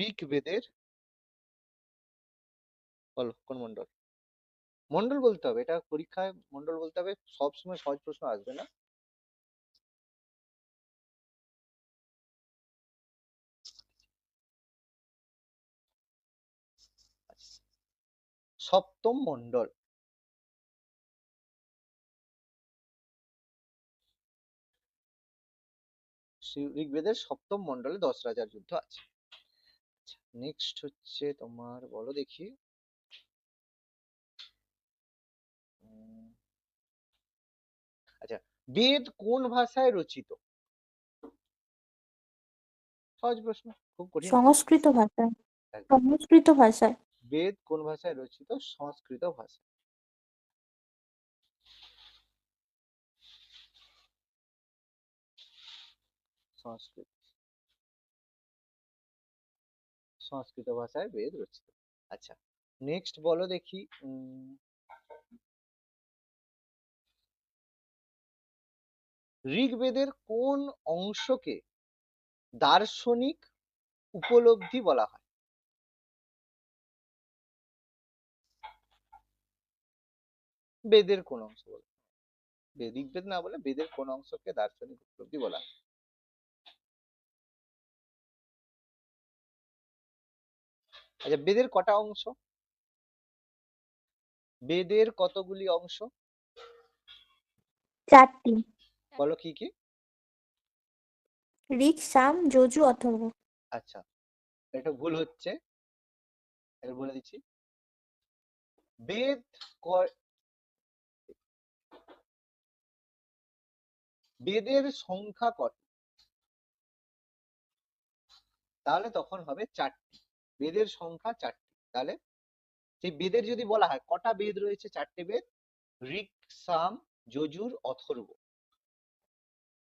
ঋগ্বেদের বলো কোন মন্ডল? মন্ডল বলতে হবে, এটা পরীক্ষায় মন্ডল বলতে হবে, সবসময় সহজ প্রশ্ন আসবে না। সপ্তম মন্ডল। ঋগ্বেদের সপ্তম মন্ডলে 10 রাজার যুদ্ধ আছে। নেক্সট হচ্ছে তোমার, বলো দেখি। আচ্ছা, বেদ কোন ভাষায় রচিত? সহজ প্রশ্ন, খুব কঠিন প্রশ্ন। সংস্কৃত ভাষায়। একদম। সংস্কৃত ভাষায়। বেদ কোন ভাষায় রচিত? সংস্কৃত ভাষা। সংস্কৃত, সংস্কৃত ভাষায় বেদ রচিত। আচ্ছা, নেক্সট বলো দেখি। ঋগ্বেদের কোন অংশকে দার্শনিক উপলব্ধি বলা হয়? বেদের কোন অংশ বলো? ঋগ্বেদ না বলে বেদের কোন অংশকে দার্শনিক উপলব্ধি বলা হয়? আচ্ছা, বেদের কটা অংশ? বেদের কতগুলি অংশ? 4টি। বলো কি কি? ঋক, সাম, যজু, অথর্ব। আচ্ছা, এটা ভুল হচ্ছে, এটা বলে দিচ্ছি। বেদ বেদের সংখ্যা কত? তাহলে তখন হবে 4টি। বেদের সংখ্যা 4টি। তাহলে সেই বেদের যদি বলা হয় কটা বেদ রয়েছে, 4টে বেদ, ঋক, সাম, যজুর, অথর্ব।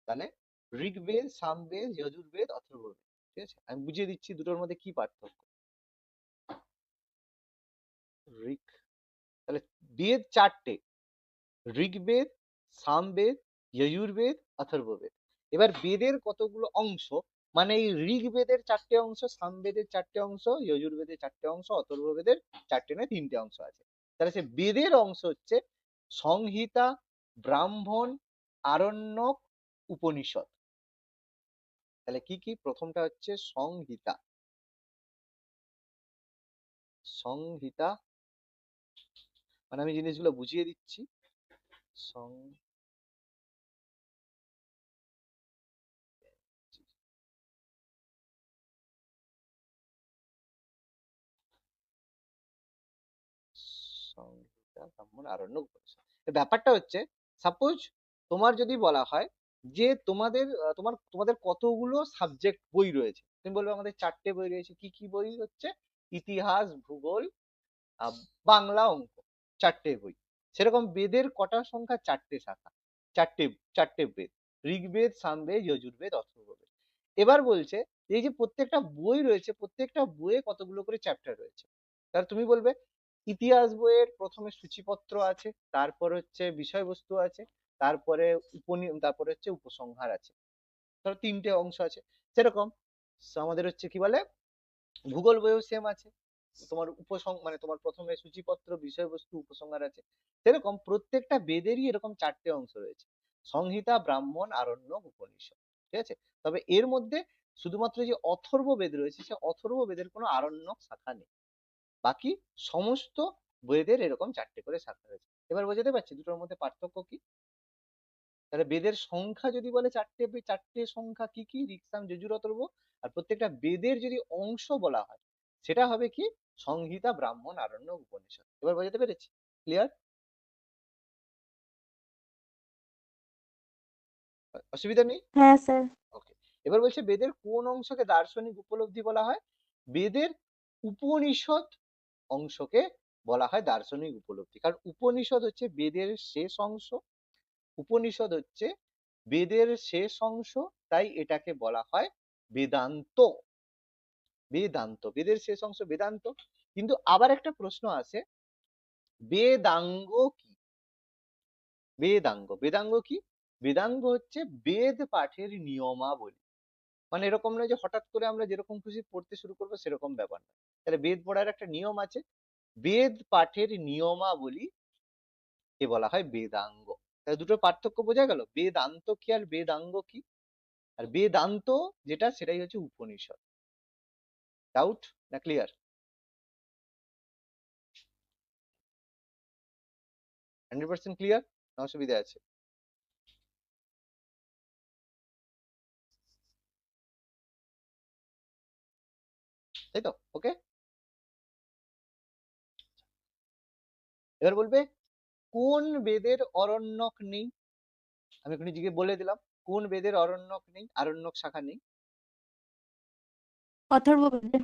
তাহলে ঋগ্বেদ, সামবেদ, যজুর্বেদ, অথর্ববেদ। ঠিক আছে, আমি বুঝিয়ে দিচ্ছি দুটোর মধ্যে কি পার্থক্য। ঋক, তাহলে বেদ 4টে, ঋগ্বেদ, সামবেদ, যজুর্বেদ, অথর্ববেদ। এবার বেদের কতগুলো অংশ, মানে এই ঋগ্বেদের 4টে অংশ, সামবেদের 4টে অংশ, যজুর্বেদের 4টে অংশ, অথর্ববেদের 4টে নয় 3টে অংশ আছে। তাহলে সে বেদের অংশ হচ্ছে সংহিতা, ব্রাহ্মণ, আরণ্যক, উপনিষদ। তাহলে কি কি? প্রথমটা হচ্ছে সংহিতা। সংহিতা মানে আমি জিনিসগুলো বুঝিয়ে দিচ্ছি। সংহিতা, ব্রাহ্মণ, আরণ্যক, উপনিষদ। ব্যাপারটা হচ্ছে, সাপোজ তোমার যদি বলা হয় যে তোমাদের কতগুলো সাবজেক্ট বই রয়েছে, তুমি বলবে আমাদের 4টে বই রয়েছে। কি কি বই হচ্ছে? ইতিহাস, ভূগোল, বাংলা, অঙ্ক, 4টে বই। সেরকম বেদের কটা সংখ্যা? 4টে শাখা, 4টে বেদ, ঋগ্বেদ, সামবেদ, যজুর্বেদ, অথর্ববেদ। এবার বলছে এই যে প্রত্যেকটা বই রয়েছে, প্রত্যেকটা বইয়ে কতগুলো করে চ্যাপ্টার রয়েছে। তাহলে তুমি বলবে ইতিহাস বইয়ের প্রথমে সূচিপত্র আছে, তারপর হচ্ছে বিষয়বস্তু আছে, তারপরে তারপরে হচ্ছে উপসংহার আছে। ধরো 3টে অংশ আছে। সেরকম আমাদের হচ্ছে কি বলে, ভূগোল বইও সেম আছে, তোমার মানে তোমার প্রথমে সূচিপত্র, বিষয়বস্তু, উপসংহার আছে। সেরকম প্রত্যেকটা বেদেরই এরকম 4টে অংশ রয়েছে, সংহিতা, ব্রাহ্মণ, আরণ্যক, উপনিষদ। ঠিক আছে, তবে এর মধ্যে শুধুমাত্র যে অথর্ব বেদ রয়েছে, সে অথর্ব বেদের কোনো আরণ্যক শাখা নেই। বাকি সমস্ত বেদের এরকম 4টে করে শাখা রয়েছে। এবার বোঝাতে পারছি দুটোর মধ্যে পার্থক্য কি? তাহলে বেদের সংখ্যা যদি বলে 4টে, 4টে সংখ্যা কি কি? ঋক, সাম, যজুর, অথর্ব। আর প্রত্যেকটা বেদের যদি অংশ বলা হয়, সেটা হবে কি? সংহিতা, ব্রাহ্মণ, আরণ্যক, উপনিষদ। এবার বোঝাতে পেরেছি? ক্লিয়ার? অসুবিধা নেই? হ্যাঁ স্যার। ওকে। এবার বলছে বেদের কোন অংশকে দার্শনিক উপলব্ধি বলা হয়? বেদের উপনিষদ অংশকে বলা হয় দার্শনিক উপলব্ধি, কারণ উপনিষদ হচ্ছে বেদের শেষ অংশ। উপনিষদ হচ্ছে বেদের শেষ অংশ, তাই এটাকে বলা হয় বেদান্ত। বেদান্ত, বেদের শেষ অংশ বেদান্ত। কিন্তু আবার একটা প্রশ্ন আসে, বেদাঙ্গ কি? বেদাঙ্গ, বেদাঙ্গ কি? বেদাঙ্গ হচ্ছে বেদ পাঠের নিয়মাবলী। মানে এরকম নয় যে হঠাৎ করে আমরা যেরকম খুশি পড়তে শুরু করবো, সেরকম ব্যাপার না। তাহলে বেদ পড়ার একটা নিয়ম আছে, বেদ পাঠের নিয়মাবলী কে বলা হয় বেদাঙ্গ। তাহলে দুটো পার্থক্য বোঝা গেল, বেদান্ত কি আর বেদাঙ্গ কি। আর বেদান্ত যেটা, সেটাই হচ্ছে উপনিষদ। ডাউট না ক্লিয়ার? 100% ক্লিয়ার না অসুবিধা আছে? তাই তো, ওকে। এবার বলবে কোন বেদের অরণ্যক নেই? আমি এখানে জিজ্ঞেস বলে দিলাম, কোন বেদের অরণ্যক নেই, আরণ্যক শাখা নেই? অথর্ববেদে।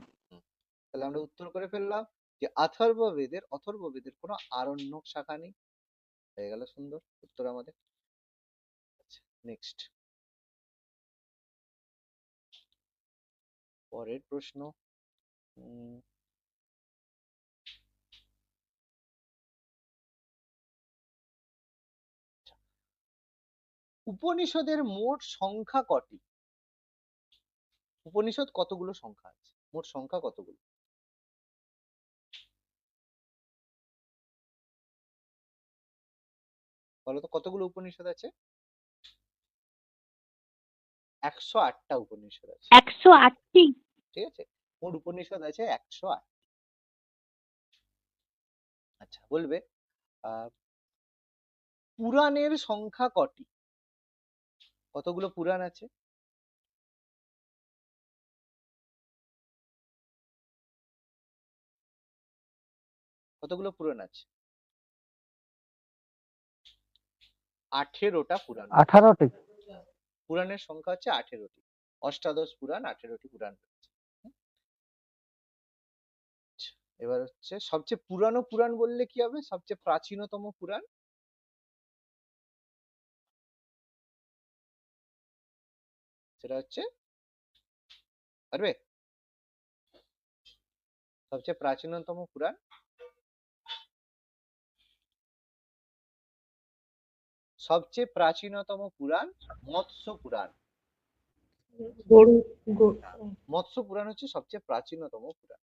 তাহলে আমরা উত্তর করে ফেললাম যে অথর্ববেদের কোনো আরণ্যক শাখা নেই। হয়ে গেল সুন্দর উত্তর আমাদের। আচ্ছা, নেক্সট, পরের প্রশ্ন। উপনিষদের মোট সংখ্যা কটি? উপনিষদ কতগুলো সংখ্যা আছে, মোট সংখ্যা কতগুলো? বলতো কতগুলো উপনিষদ আছে? 108টা উপনিষদ আছে। 108টি। ঠিক আছে, মোট উপনিষদ আছে 108। আচ্ছা, বলবে পুরাণের সংখ্যা কটি? কতগুলো পুরাণ আছে? কতগুলো পুরাণ আছে? 18টা পুরাণ। 18টি। পুরাণের সংখ্যা হচ্ছে 18টি। অষ্টাদশ পুরাণ, 18টি পুরাণ রয়েছে। আচ্ছা, এবার হচ্ছে সবচেয়ে পুরানো পুরাণ বললে কি হবে? সবচেয়ে প্রাচীনতম পুরাণ? সেটা হচ্ছে, পারবে? সবচেয়ে প্রাচীনতম পুরাণ? সবচেয়ে প্রাচীনতম পুরাণ মৎস্য পুরাণ। মৎস্য পুরাণ হচ্ছে সবচেয়ে প্রাচীনতম পুরাণ।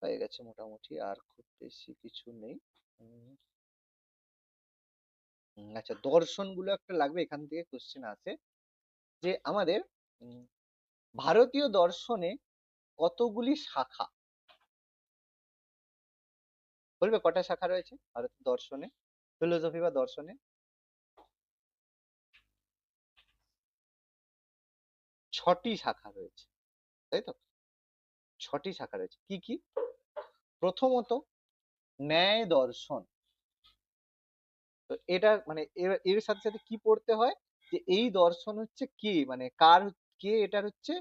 হয়ে গেছে মোটামুটি, আর খুব বেশি কিছু নেই। আচ্ছা, দর্শন গুলো একটা লাগবে, এখান থেকে কোশ্চেন আসে যে আমাদের ভারতীয় দর্শনে কতগুলি শাখা? বলবে কটা শাখা রয়েছে ভারতীয় দর্শনে, ফিলোসফি বা দর্শনে? 6টি শাখা রয়েছে, তাই তো? 6টি শাখা রয়েছে, কি কি? প্রথমত ন্যায় দর্শন। তো এটা মানে এর সাথে সাথে কি পড়তে হয়, যে এই দর্শন হচ্ছে কে, মানে কার, কে এটার হচ্ছে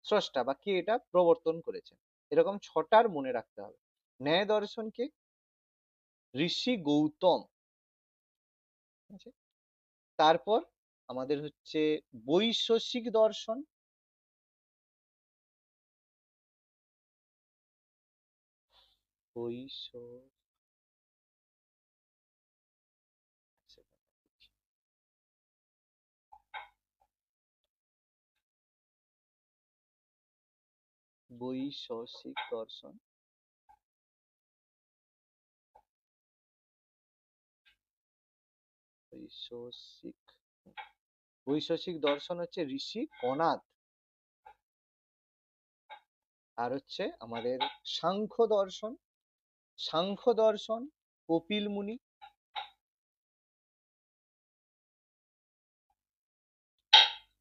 স্রষ্টা, বা কে এটা প্রবর্তন করেছে, এরকম 6টার মনে রাখতে হবে। ন্যায় দর্শন কে? ঋষি গৌতম। ঠিক আছে? তারপর আমাদের হচ্ছে বৈশেষিক দর্শন। বৈশেষিক দর্শন। বৈশেষিক দর্শন হচ্ছে ঋষি কণাদ। আর হচ্ছে আমাদের সাংখ্য দর্শন। সাংখ্য দর্শন কপিল মুনি।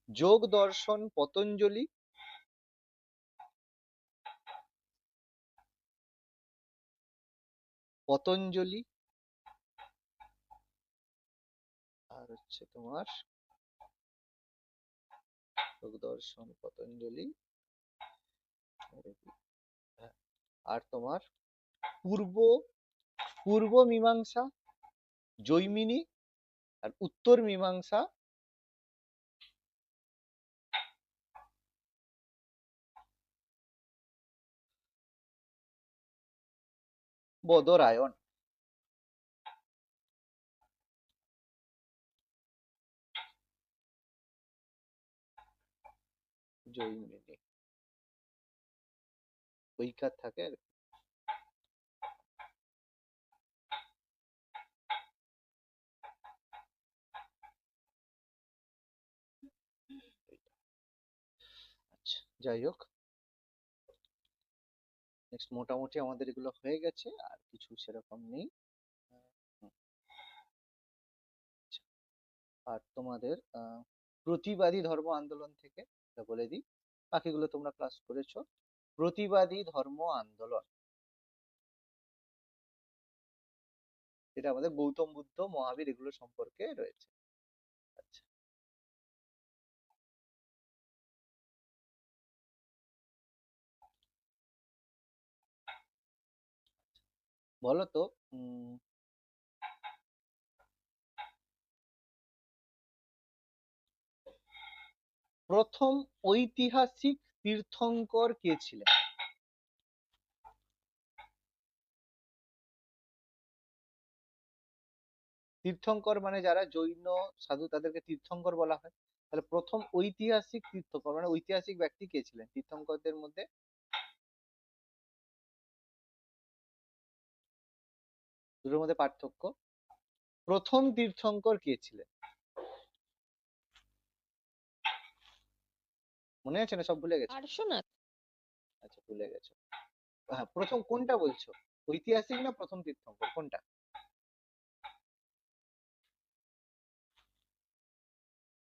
যোগ দর্শন পতঞ্জলি। পতঞ্জলি। আর হচ্ছে তোমার যোগ দর্শন পতঞ্জলি, আর তোমার পূর্ব মীমাংসা জৈমিনী, আর উত্তর মীমাংসা বদরায়ণ। জৈমিনী বৈকার থাকে আর কি। আচ্ছা যাই হোক, নেক্সট মোটামুটি আমাদের এগুলো হয়ে গেছে, আর কিছু সেরকম নেই। হুম, আচ্ছা। আর তোমাদের প্রতিবাদী ধর্ম আন্দোলন থেকে এটা বলে দিই, বাকিগুলো তোমরা ক্লাস করেছো। প্রতিবাদী ধর্ম আন্দোলন, এটা আমাদের গৌতম বুদ্ধ, মহাবীর এগুলো সম্পর্কে রয়েছে। আচ্ছা, বলো তো প্রথম ঐতিহাসিক তীর্থঙ্কর কে ছিলেন? তীর্থঙ্কর মানে যারা জৈন সাধু তাদেরকে তীর্থঙ্কর বলা হয়। তাহলে প্রথম ঐতিহাসিক তীর্থঙ্কর মানে ঐতিহাসিক ব্যক্তি কে ছিলেন তীর্থঙ্করদের মধ্যে? দুটোর মধ্যে পার্থক্য। প্রথম তীর্থঙ্কর কে ছিলেন মনে আছে না, সব ভুলে গেছো? পার্শ্বনাথ। আচ্ছা ভুলে গেছো। হ্যাঁ, প্রথম কোনটা বলছো, ঐতিহাসিক না প্রথম তীর্থঙ্কর, কোনটা?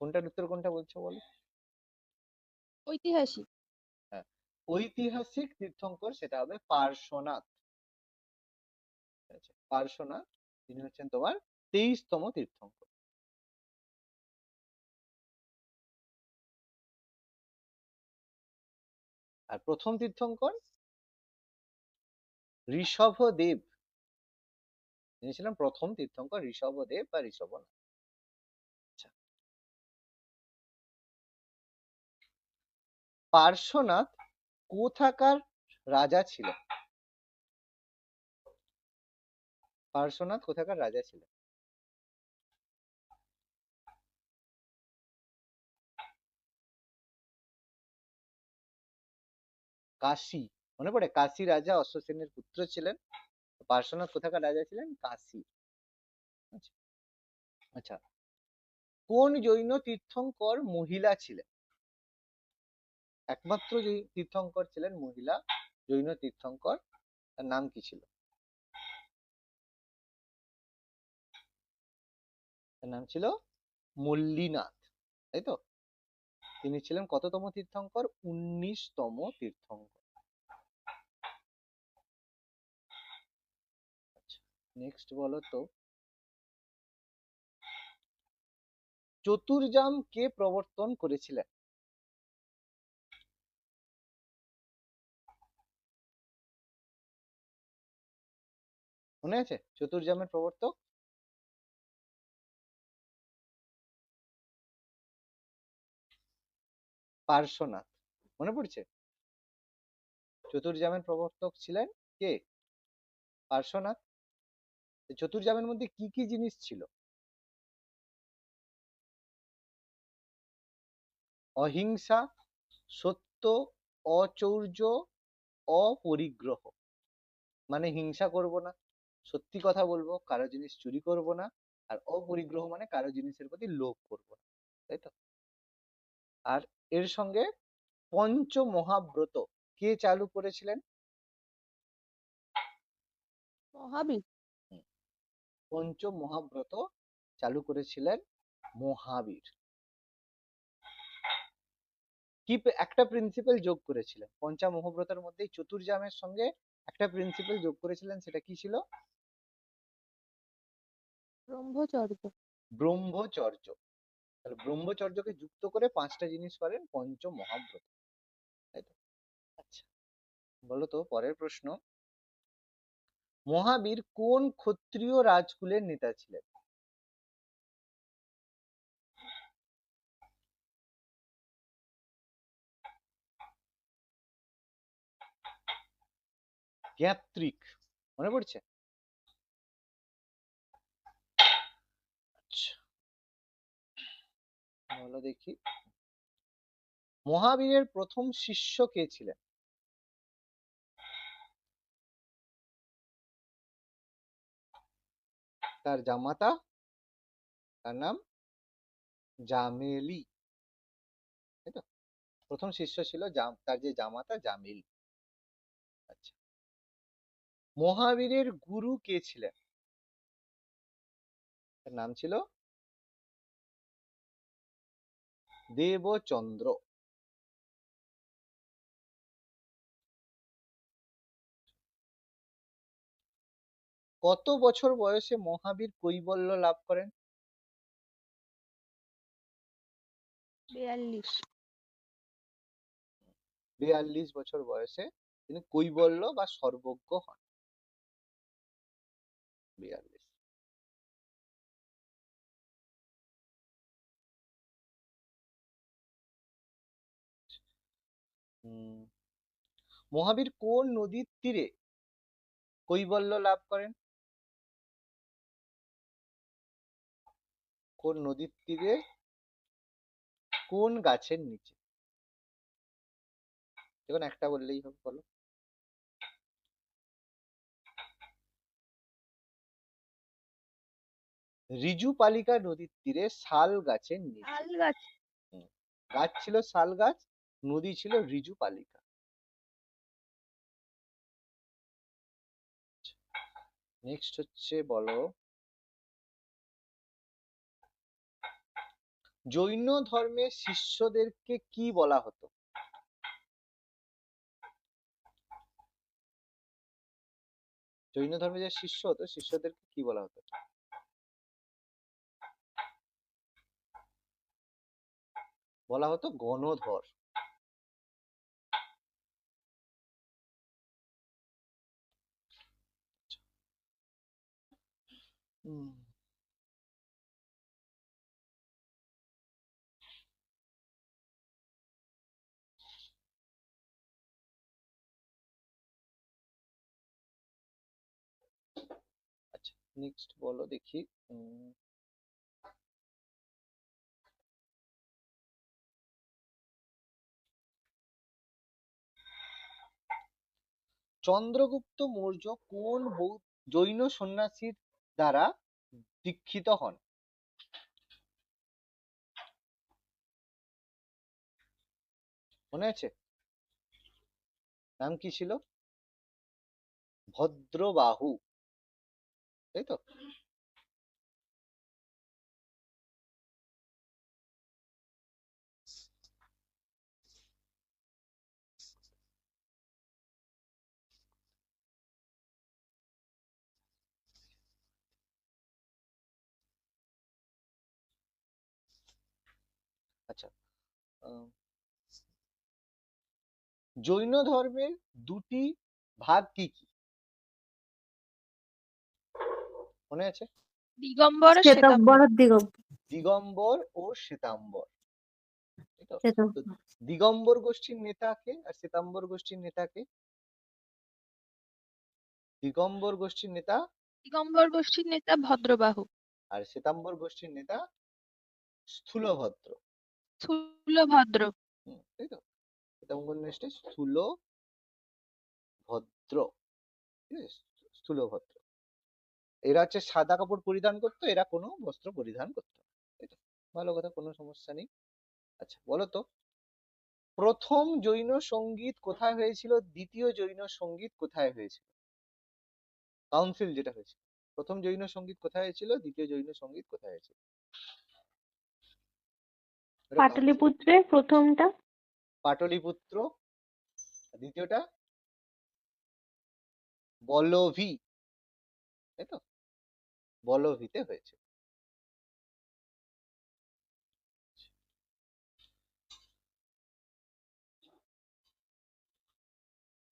কোনটার উত্তর কোনটা বলছো বলো? ঐতিহাসিক। হ্যাঁ, ঐতিহাসিক তীর্থঙ্কর সেটা হবে পার্শ্বনাথ। ঠিক আছে? পার্শ্বনাথ তিনি হচ্ছেন তোমার 23তম তীর্থঙ্কর। আর প্রথম তীর্থঙ্কর ঋষভদেব, তিনি ছিলেন প্রথম তীর্থঙ্কর ঋষভদেব বা ঋষভনাথ। আচ্ছা, পার্শ্বনাথ কোথাকার রাজা ছিলেন? পার্শ্বনাথ কোথাকার রাজা ছিলেন? কাশী, মনে পড়ে? কাশী রাজা অশ্বসেনের পুত্র ছিলেন। পার্শ্বনাথ কোথাকার রাজা ছিলেন? কাশী। আচ্ছা, আচ্ছা, কোন জৈন তীর্থঙ্কর মহিলা ছিলেন? একমাত্র যে তীর্থঙ্কর ছিলেন মহিলা জৈন তীর্থঙ্কর, তার নাম কি ছিল? তার নাম ছিল মল্লিনাথ, তাই তো? তিনি ছিলেন কততম তীর্থঙ্কর? 19তম তীর্থঙ্কর। আচ্ছা, নেক্সট বলো তো, চতুর্যাম কে প্রবর্তন করেছিলেন? মনে আছে চতুর্যামের প্রবর্তক? পার্শ্বনাথ। মনে পড়ছে? চতুর্যামের প্রবর্তক ছিলেন কে? পার্শ্বনাথ। চতুর্যামের মধ্যে কি কি জিনিস ছিল? অহিংসা, সত্য, অচৌর্য, অপরিগ্রহ। মানে হিংসা করব না, সত্যি কথা বলবো, কারো জিনিস চুরি করব না, আর অপরিগ্রহ মানে কারো জিনিসের প্রতি লোভ করব না, তাই তো? আর এর সঙ্গে পঞ্চ মহাব্রত কে চালু করেছিলেন? মহাবীর। হুম, পঞ্চ মহাব্রত চালু করেছিলেন মহাবীর। কি একটা প্রিন্সিপাল যোগ করেছিলেন পঞ্চা মহাব্রতের মধ্যে, চতুর্যামের সঙ্গে একটা প্রিন্সিপাল যোগ করেছিলেন, সেটা কি ছিল? ব্রহ্মচর্য। ব্রহ্মচর্য। তাহলে ব্রহ্মচর্যকে যুক্ত করে 5টা জিনিস করেন পঞ্চ মহাব্রত, তাই তো? আচ্ছা, বলো তো পরের প্রশ্ন, মহাবীর কোন ক্ষত্রিয় রাজকুলের নেতা ছিলেন? জ্ঞাত্রিক। মনে পড়ছে? আচ্ছা, বলো দেখি, মহাবীরের প্রথম শিষ্য কে ছিলেন? তার জামাতা, তার নাম জামেলি, তাই তো? প্রথম শিষ্য ছিল তার যে জামাতা জামিল। আচ্ছা, মহাবীরের গুরু কে ছিলেন? তার নাম ছিল দেবচন্দ্র। কত বছর বয়সে মহাবীর কৈবল্য লাভ করেন? 42। 42 বছর বয়সে তিনি কৈবল্য বা সর্বজ্ঞ হন। 42। মহাবীর কোন নদীর তীরে কৈবল্য লাভ করেন? কোন নদীর তীরে, কোন গাছের নিচে? দেখুন, একটা বললেই হবে, বলো। রিজুপালিকা নদীর তীরে শাল গাছের নিচে। তাল গাছ। গাছ ছিল শাল গাছ, নদী ছিল রিজুপালিকা। নেক্সট হচ্ছে, বলো, জৈন ধর্মের শিষ্যদেরকে কি বলা হতো? জৈন ধর্মে যে শিষ্য হতো, শিষ্যদেরকে কি বলা হতো? বলা হতো গণধর। আচ্ছা, নেক্সট বলো দেখি, চন্দ্রগুপ্ত মৌর্য কোন জৈন সন্ন্যাসীর দ্বারা দীক্ষিত হন? মনে আছে? নাম কি ছিল? ভদ্রবাহু, তাই তো? আচ্ছা, জৈন ধর্মের দুটি ভাগ কি কি মনে আছে? দিগম্বর আর শ্বেতাম্বর আর দিগম্বর ও শ্বেতাম্বর, তাই তো? শ্বেতাম্বর। তো দিগম্বর গোষ্ঠীর নেতা কে আর শ্বেতাম্বর গোষ্ঠীর নেতা কে? দিগম্বর গোষ্ঠীর নেতা দিগম্বর গোষ্ঠীর নেতা ভদ্রবাহু। আর শ্বেতাম্বর গোষ্ঠীর নেতা স্থূলভদ্র। স্থূলভদ্র। তাই তো? শ্বেতাম্বর গোষ্ঠী স্থূলভদ্র, ঠিক আছে? স্থূলভদ্র। এরা হচ্ছে সাদা কাপড় পরিধান করতো, এরা কোনো বস্ত্র পরিধান করতো না, তাই তো? ভালো কথা, কোনো সমস্যা নেই। আচ্ছা, বলো তো, প্রথম জৈন সঙ্গীত কোথায় হয়েছিল, দ্বিতীয় জৈন সঙ্গীত কোথায় হয়েছিল? কাউন্সিল যেটা হয়েছিল, প্রথম জৈন সঙ্গীত কোথায় হয়েছিল, দ্বিতীয় জৈন সঙ্গীত কোথায় হয়েছিল? এটা council। পাটলিপুত্রে প্রথমটা। পাটলিপুত্র, দ্বিতীয়টা বল্লভী, তাই তো? বল্লভীতে হয়েছে।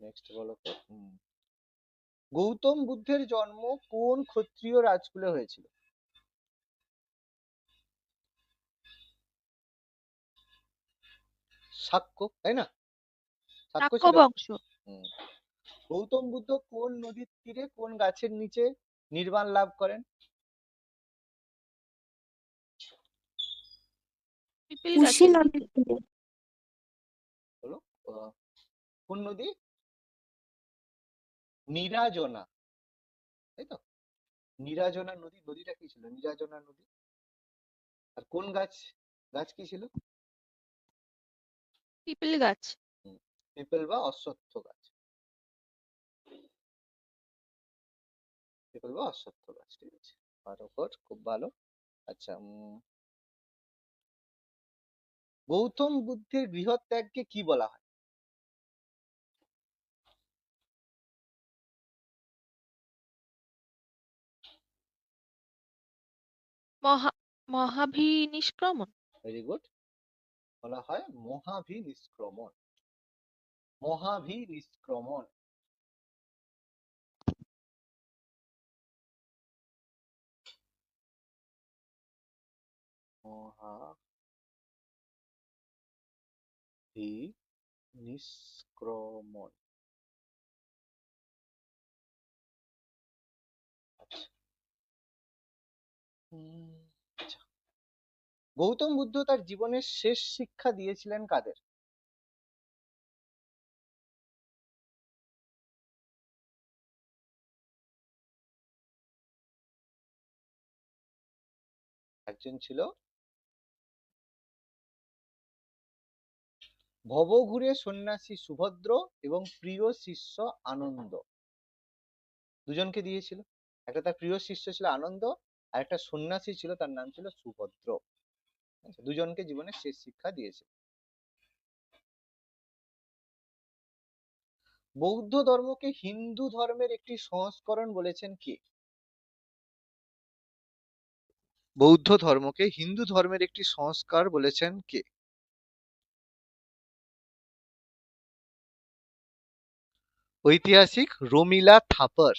নেক্সট বলো তো, গৌতম বুদ্ধের জন্ম কোন ক্ষত্রিয় রাজকুলে হয়েছিল? শাক্য, তাই না? শাক্য শাক্য ছিল। বংশ। হুম। গৌতম বুদ্ধ কোন নদীর তীরে কোন গাছের নিচে নির্বাণ লাভ করেন? পিপল কুশি গাছের নদীর নিচে। তীরে। বলো কোন নদী? নিরাজনা, তাই তো? নিরাজনা নদী, নদীটা কি ছিল? নিরাজনা নদী। আর কোন গাছ, গাছ কি ছিল? পিপল গাছ। পিপল বা অশ্বত্থ গাছ, পিপল বা অশ্বত্থ গাছ, ঠিক আছে। আর ওপর খুব ভালো। আচ্ছা, গৌতম বুদ্ধের গৃহত্যাগকে কি বলা হয়? মহা মহাভিনিষ্ক্রমণ। ভেরি গুড, বলা হয় মহাভিনিষ্ক্রমণ। মহাভিনিষ্ক্রমণ। মহাভিনিষ্ক্রমণ। আচ্ছা। আচ্ছা, গৌতম বুদ্ধ তার জীবনের শেষ শিক্ষা দিয়েছিলেন কাদের? একজন ছিল ভবঘুরে সন্ন্যাসী সুভদ্র এবং প্রিয় শিষ্য আনন্দ। দুজনকে দিয়েছিল। একটা তার প্রিয় শিষ্য ছিল আনন্দ, আর একটা সন্ন্যাসী ছিল, তার নাম ছিল সুভদ্র। আচ্ছা, দুজনকে জীবনের শেষ শিক্ষা দিয়েছে। বৌদ্ধ ধর্মকে হিন্দু ধর্মের একটি সংস্করণ বলেছেন কে? বৌদ্ধ ধর্মকে হিন্দু ধর্মের একটি সংস্কার বলেছেন কে? ঐতিহাসিক রমিলা থাপার।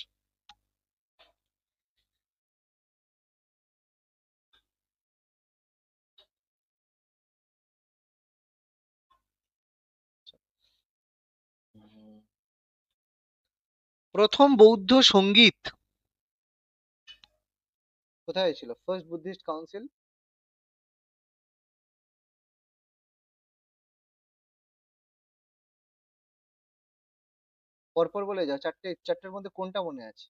প্রথম বৌদ্ধ সঙ্গীত কোথায় ছিল? First Buddhist council. পরপর বলে যাও, চারটের মধ্যে কোনটা মনে আছে?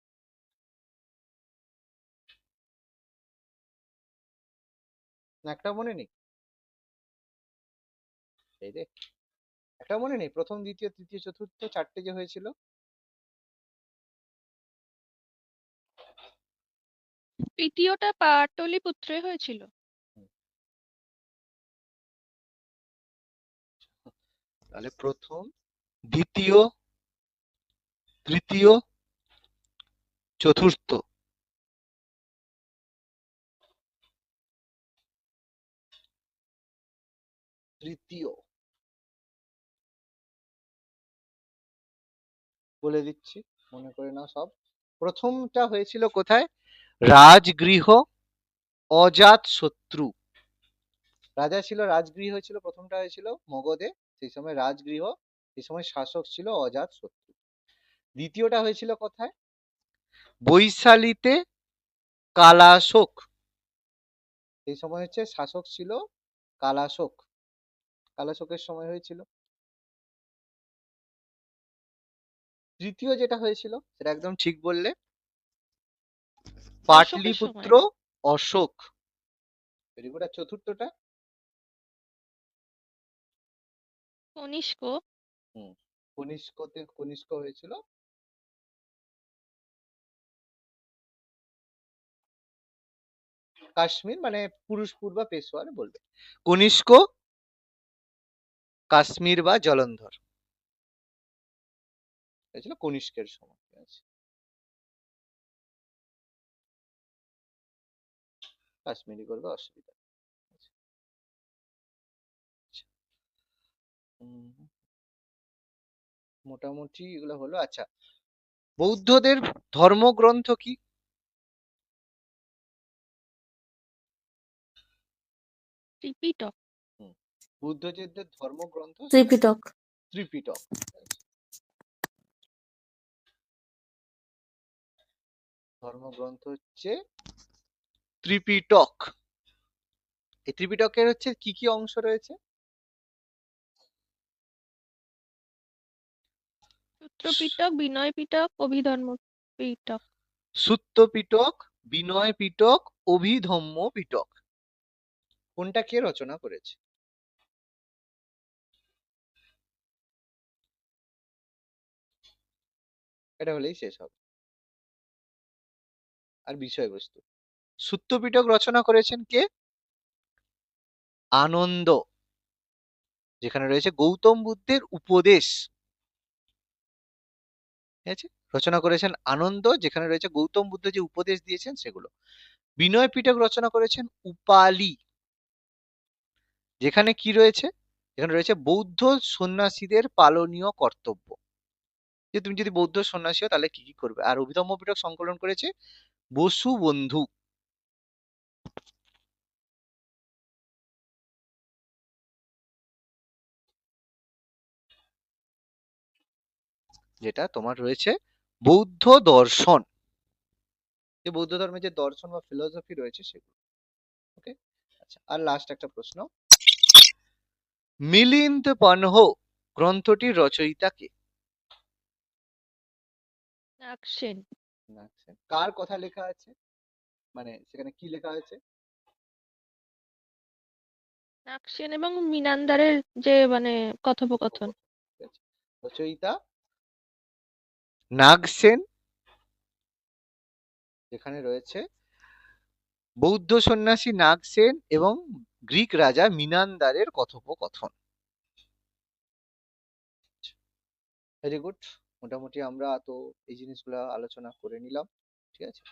না, একটা মনে নেই? এই রে, একটা মনে নেই? প্রথম, দ্বিতীয়, তৃতীয়, চতুর্থ, চারটে যে হয়েছিল। তৃতীয়টা পাটলিপুত্রে হয়েছিল। তাহলে প্রথম, দ্বিতীয়, তৃতীয়, চতুর্থ। তৃতীয় বলে দিচ্ছি, মনে করে নাও সব। প্রথমটা হয়েছিল কোথায়? রাজগৃহ, অজাত শত্রু। রাজা ছিল, রাজগৃহ ছিল, প্রথমটা হয়েছিল মগধে, সেই সময় রাজগৃহ, সেই সময় শাসক ছিল অজাত শত্রু। দ্বিতীয়টা হয়েছিল কোথায়? বৈশালীতে, কালাশোক, সেই সময় হচ্ছে শাসক ছিল কালাশোক, কালাশোকের সময় হয়েছিল। তৃতীয় যেটা হয়েছিল সেটা একদম ঠিক বললে, পাটলিপুত্র, অশোক। Very good. আর চতুর্থটা? কনিষ্ক। কনিষ্ক হয়েছিল কাশ্মীর, মানে পুরুষপুর বা পেশোয়ার বলবে। কনিষ্ক কাশ্মীর বা জলন্ধর হয়েছিল কনিষ্কের সময়। ঠিক আছে, কাশ্মীরি করবে, অসুবিধা নেই। আচ্ছা, মোটামুটি এগুলো হলো। আচ্ছা, বৌদ্ধদের ধর্মগ্রন্থ কি? ত্রিপিটক। বুদ্ধদের ধর্মগ্রন্থ ত্রিপিটক। ত্রিপিটক। ধর্মগ্রন্থ হচ্ছে ত্রিপিটক। এই ত্রিপিটকের হচ্ছে কি কি অংশ রয়েছে? সূত্র পিটক, বিনয় পিটক, অভিধর্ম পিটক। সুত্ত পিটক, বিনয় পিটক, অভিধম্ম পিটক। কোনটা কে রচনা করেছে? এটা হলেই শেষ হবে। আর বিষয়বস্তু, সুত্ত পিটক রচনা করেছেন কে? আনন্দ, যেখানে রয়েছে গৌতম বুদ্ধের উপদেশ। ঠিক আছে, রচনা করেছেন আনন্দ, যেখানে রয়েছে গৌতম বুদ্ধ যে উপদেশ দিয়েছেন সেগুলো। বিনয় পিটক রচনা করেছেন উপালি, যেখানে কি রয়েছে? যেখানে রয়েছে বৌদ্ধ সন্ন্যাসীদের পালনীয় কর্তব্য, যে তুমি যদি বৌদ্ধ সন্ন্যাসী হও তাহলে কি কি করবে। আর অভিধম্ম পিটক সংকলন করেছে বসু বন্ধু। যেটা তোমার রয়েছে বৌদ্ধ দর্শন, যে বৌদ্ধ ধর্মের যে দর্শন বা ফিলোসফি রয়েছে সেগুলো। ওকে, আচ্ছা, আর লাস্ট একটা প্রশ্ন, মিলিন্দ পনহ গ্রন্থটির রচয়িতা কে? নাগসেন। কার কথা লেখা আছে, মানে সেখানে কি লেখা হয়েছে? নাগসেন এবং মিনান্দারের যে মানে কথোপকথন। ঠিক আছে, রচয়িতা নাগসেন, যেখানে রয়েছে বৌদ্ধ সন্ন্যাসী নাগসেন এবং গ্রিক রাজা মিনান্দারের কথোপকথন। ভেরি গুড, মোটামুটি আমরা তো এই জিনিসগুলো আলোচনা করে নিলাম। ঠিক আছে,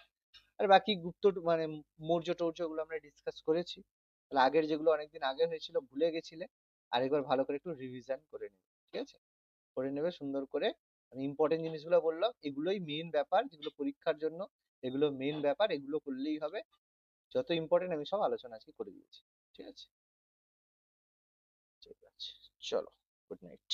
আর বাকি গুপ্ত মানে মৌর্য টৌর্য গুলো আমরা ডিসকাস করেছি। তাহলে আগের যেগুলো অনেকদিন আগে হয়েছিল ভুলে গেছিলে, আরেকবার ভালো করে একটু রিভিশন করে নেবে। ঠিক আছে, করে নেবে সুন্দর করে। আমি ইম্পর্টেন্ট জিনিসগুলো বললাম, এগুলোই মেইন ব্যাপার, যেগুলো পরীক্ষার জন্য এগুলো মেইন ব্যাপার, এগুলো করলেই হবে। যত ইম্পর্টেন্ট আমি সব আলোচনা আজকে করে দিয়েছি। ঠিক আছে, ঠিক আছে, চলো, গুড নাইট।